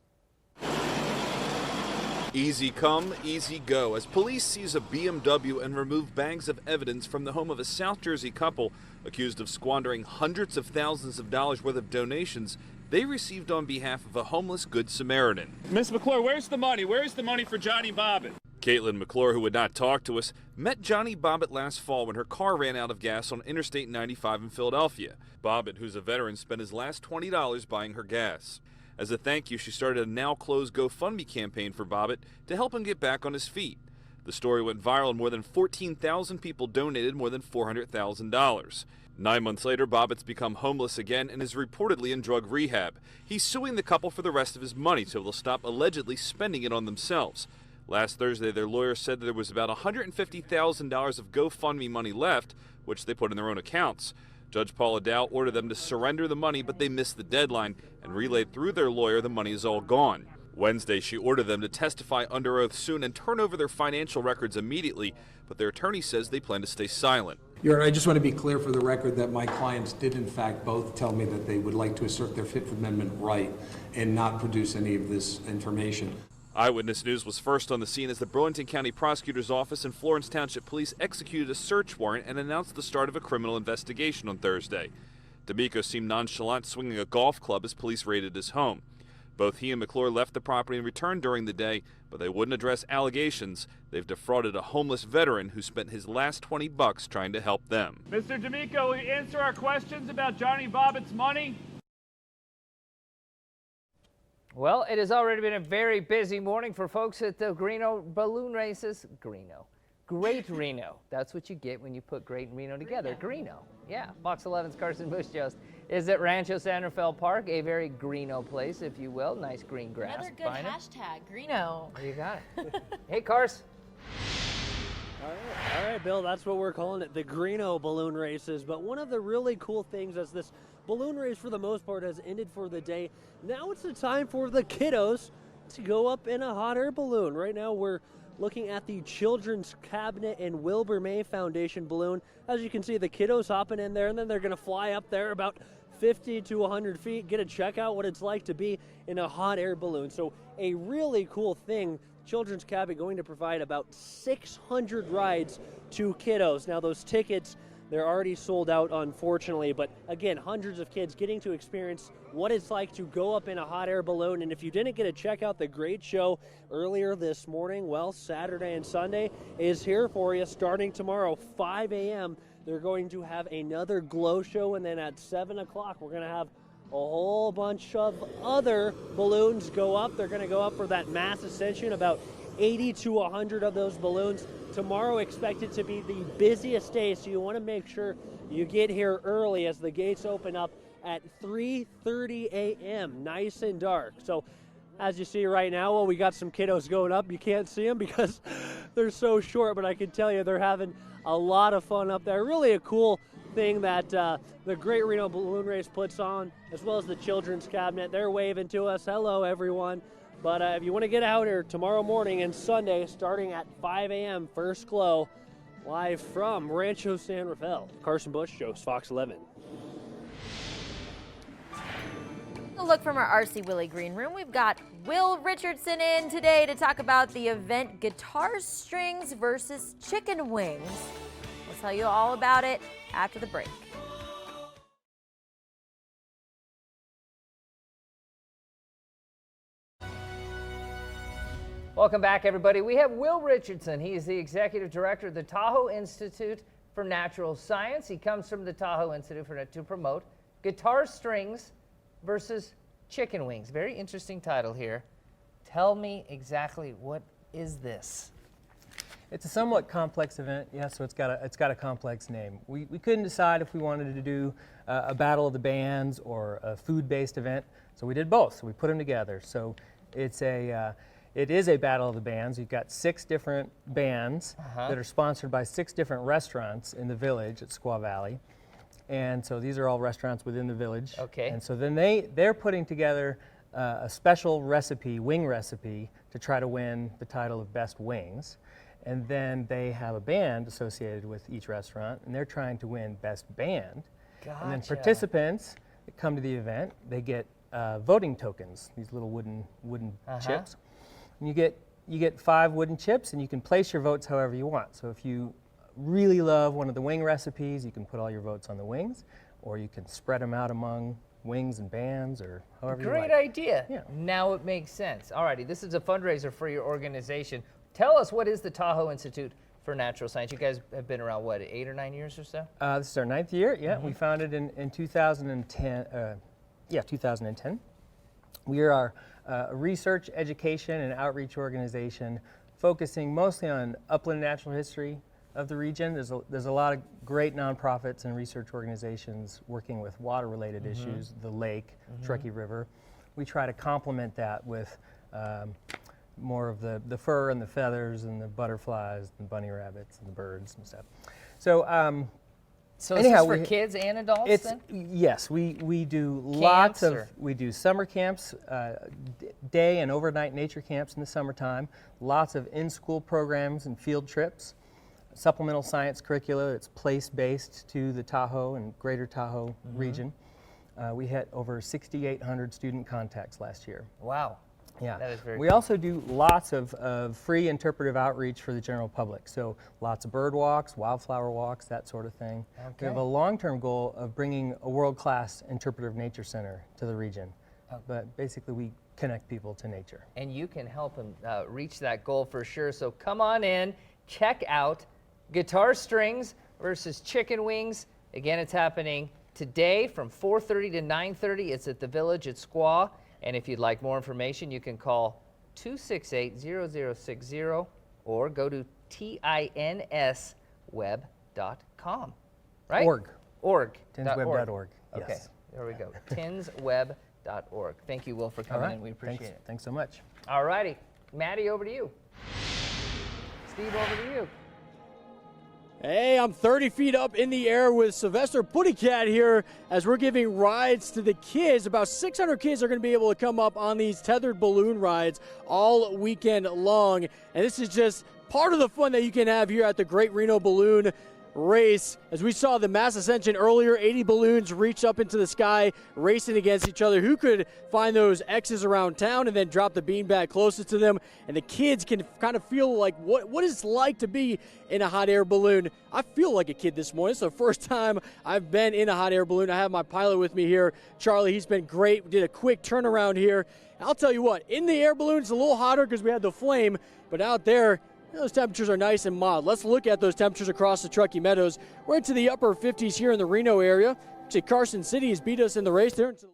Easy come, easy go, as police seize a BMW and remove bags of evidence from the home of a South Jersey couple accused of squandering hundreds of thousands of dollars worth of donations they received on behalf of a homeless Good Samaritan. Miss McClure, where's the money? Where's the money for Johnny Bobbitt? Caitlin McClure, who would not talk to us, met Johnny Bobbitt last fall when her car ran out of gas on Interstate 95 in Philadelphia. Bobbitt, who's a veteran, spent his last $20 buying her gas. As a thank you, she started a now-closed GoFundMe campaign for Bobbitt to help him get back on his feet. The story went viral and more than 14,000 people donated more than $400,000. 9 months later, Bobbitt's become homeless again and is reportedly in drug rehab. He's suing the couple for the rest of his money so they'll stop allegedly spending it on themselves. Last Thursday, their lawyer said that there was about $150,000 of GoFundMe money left, which they put in their own accounts. Judge Paula Dow ordered them to surrender the money, but they missed the deadline and relayed through their lawyer the money is all gone. Wednesday, she ordered them to testify under oath soon and turn over their financial records immediately, but their attorney says they plan to stay silent. Your Honor, I just want to be clear for the record that my clients did in fact both tell me that they would like to assert their Fifth Amendment right and not produce any of this information. Eyewitness News was first on the scene as the Burlington County Prosecutor's Office and Florence Township Police executed a search warrant and announced the start of a criminal investigation on Thursday. D'Amico seemed nonchalant swinging a golf club as police raided his home. Both he and McClure left the property and returned during the day, but they wouldn't address allegations. They've defrauded a homeless veteran who spent his last $20 trying to help them. Mr. D'Amico, will you answer our questions about Johnny Bobbitt's money? Well, it has already been a very busy morning for folks at the Reno balloon races. Great Reno. That's what you get when you put Great and Reno together. Reno. Yeah. Fox 11's Carson Bush-Jost is at Rancho San Rafael Park, a very Greeno place, if you will. Nice green grass. Another good hashtag, Greeno. There you got it. Hey, Cars. All right, Bill, that's what we're calling it, the Greeno balloon races. But one of the really cool things is this balloon race, for the most part, has ended for the day. Now it's the time for the kiddos to go up in a hot air balloon. Right now we're looking at the Children's Cabinet and Wilbur May Foundation balloon. As you can see, the kiddos hopping in there, and then they're going to fly up there about 50 to 100 feet, get to check out what it's like to be in a hot air balloon. So a really cool thing. Children's Cabinet going to provide about 600 rides to kiddos. Now those tickets, they're already sold out, unfortunately, but again, hundreds of kids getting to experience what it's like to go up in a hot air balloon. And if you didn't get to check out the great show earlier this morning, well, Saturday and Sunday is here for you starting tomorrow, 5 a.m. They're going to have another glow show, and then at 7 o'clock, we're going to have a whole bunch of other balloons go up. They're going to go up for that mass ascension, about 80 to 100 of those balloons. Tomorrow expected to be the busiest day, so you want to make sure you get here early as the gates open up at 3:30 a.m., nice and dark. So as you see right now, well, we got some kiddos going up. You can't see them because they're so short, but I can tell you they're having a lot of fun up there. Really a cool thing that the Great Reno Balloon Race puts on, as well as the Children's Cabinet. They're waving to us. Hello, everyone. But if you want to get out here tomorrow morning and Sunday, starting at 5 a.m., first glow, live from Rancho San Rafael. Carson Bush, Joe's Fox 11. A look from our RC Willie Green Room. We've got Will Richardson in today to talk about the event Guitar Strings versus Chicken Wings. We'll tell you all about it after the break. Welcome back, everybody. We have Will Richardson. He is the executive director of the Tahoe Institute for Natural Science. He comes from the Tahoe Institute to promote Guitar Strings versus Chicken Wings. Very interesting title here. Tell me exactly, what is this? It's a somewhat complex event, yeah, so it's got a complex name. We couldn't decide if we wanted to do a battle of the bands or a food-based event, so we did both. So we put them together. So it is a battle of the bands. You've got 6 different bands that are sponsored by 6 different restaurants in the village at Squaw Valley. And so these are all restaurants within the village. Okay. And so then they're putting together a special recipe, wing recipe, to try to win the title of Best Wings. And then they have a band associated with each restaurant, and they're trying to win Best Band. Gotcha. And then participants that come to the event, they get voting tokens, these little wooden chips. And you get 5 wooden chips, and you can place your votes however you want. So if you really love one of the wing recipes, you can put all your votes on the wings, or you can spread them out among wings and bands, or however you like. Great idea. Yeah. Now it makes sense. Alrighty, this is a fundraiser for your organization. Tell us, what is the Tahoe Institute for Natural Science? You guys have been around, what, 8 or 9 years or so? This is our 9th year, yeah. We founded in 2010. 2010. We are a research, education, and outreach organization focusing mostly on upland natural history of the region. There's a lot of great nonprofits and research organizations working with water-related issues, the lake, Truckee River. We try to complement that with more of the fur and the feathers and the butterflies and bunny rabbits and the birds and stuff. So So anyhow, is this for kids and adults then? Yes, we do lots of, we do summer camps, day and overnight nature camps in the summertime, lots of in-school programs and field trips, supplemental science curricula that's place-based to the Tahoe and Greater Tahoe region. We had over 6,800 student contacts last year. Wow. Yeah. That is very We cool. also do lots of free interpretive outreach for the general public. So lots of bird walks, wildflower walks, that sort of thing. Okay. We have a long-term goal of bringing a world-class interpretive nature center to the region. But basically we connect people to nature. And you can help them reach that goal for sure. So come on in, check out Guitar Strings versus Chicken Wings. Again, it's happening today from 4:30 to 9:30. It's at the Village at Squaw. And if you'd like more information, you can call 268-0060 or go to tinsweb.com. Right? Org. Org. Tinsweb.org. Okay, Yes. there we go. tinsweb.org. Thank you, Will, for coming in. We appreciate it. Thanks so much. All righty. Maddie, over to you. Steve, over to you. Hey, I'm 30 feet up in the air with Sylvester Puttycat here as we're giving rides to the kids. About 600 kids are going to be able to come up on these tethered balloon rides all weekend long. And this is just part of the fun that you can have here at the Great Reno Balloon Race. As we saw the mass ascension earlier, 80 balloons reach up into the sky, racing against each other. Who could find those X's around town and then drop the beanbag closest to them? And the kids can kind of feel like what it's like to be in a hot air balloon. I feel like a kid this morning. It's the first time I've been in a hot air balloon. I have my pilot with me here, Charlie. He's been great. We did a quick turnaround here. And I'll tell you what, in the air balloon, it's a little hotter because we had the flame, but out there, those temperatures are nice and mild. Let's look at those temperatures across the Truckee Meadows. We're into the upper 50s here in the Reno area. Actually, Carson City has beat us in the race. They're into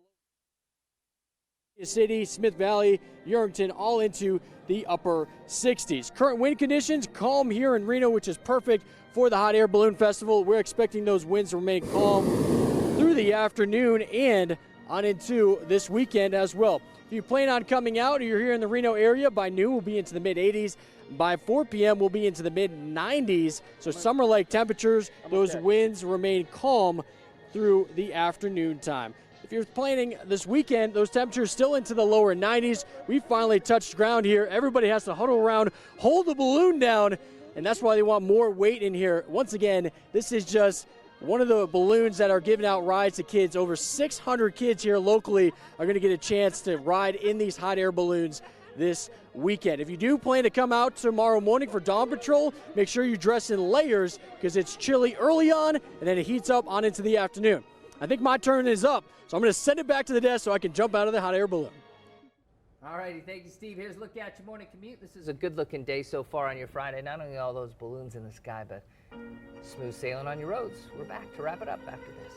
the City, Smith Valley, Yerington, all into the upper 60s. Current wind conditions, calm here in Reno, which is perfect for the Hot Air Balloon Festival. We're expecting those winds to remain calm through the afternoon and on into this weekend as well. If you plan on coming out or you're here in the Reno area, by noon we'll be into the mid-80s. By 4 p.m., we'll be into the mid-90s. So summer-like temperatures, those winds remain calm through the afternoon time. If you're planning this weekend, those temperatures still into the lower 90s. We finally touched ground here. Everybody has to huddle around, hold the balloon down, and that's why they want more weight in here. Once again, this is just one of the balloons that are giving out rides to kids. Over 600 kids here locally are going to get a chance to ride in these hot air balloons this weekend. If you do plan to come out tomorrow morning for Dawn Patrol, make sure you dress in layers because it's chilly early on and then it heats up on into the afternoon. I think my turn is up, so I'm going to send it back to the desk so I can jump out of the hot air balloon. All righty, thank you, Steve. Here's a look at your morning commute. This is a good-looking day so far on your Friday. Not only all those balloons in the sky, but smooth sailing on your roads. We're back to wrap it up after this.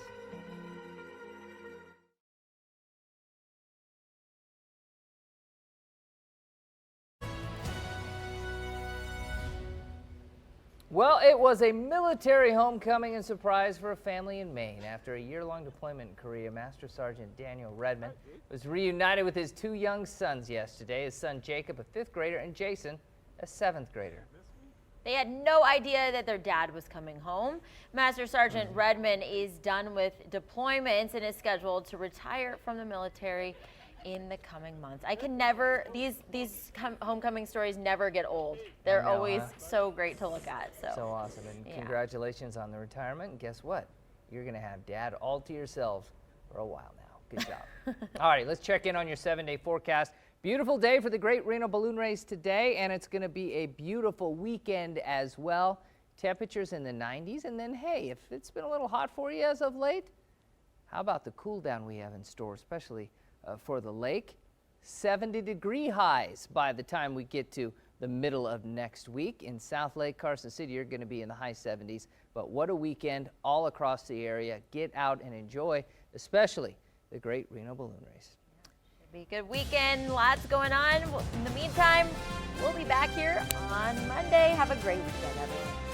Well, it was a military homecoming and surprise for a family in Maine. After a year-long deployment in Korea, Master Sergeant Daniel Redmond was reunited with his 2 young sons yesterday, his son Jacob, a 5th grader, and Jason, a 7th grader. They had no idea that their dad was coming home. Master Sergeant Redmond is done with deployments and is scheduled to retire from the military in the coming months. I can never, these homecoming stories never get old. They're always so great to look at. So awesome, and congratulations on the retirement. And guess what? You're going to have Dad all to yourself for a while now. Good job. All right, let's check in on your 7-day forecast. Beautiful day for the Great Reno Balloon Race today, and it's going to be a beautiful weekend as well. Temperatures in the 90s, and then, hey, if it's been a little hot for you as of late, how about the cool down we have in store, especially for the lake? 70-degree highs by the time we get to the middle of next week. In South Lake, Carson City, you're going to be in the high 70s. But what a weekend all across the area. Get out and enjoy, especially the Great Reno Balloon Race. It'll be a good weekend. Lots going on. In the meantime, we'll be back here on Monday. Have a great weekend, everyone.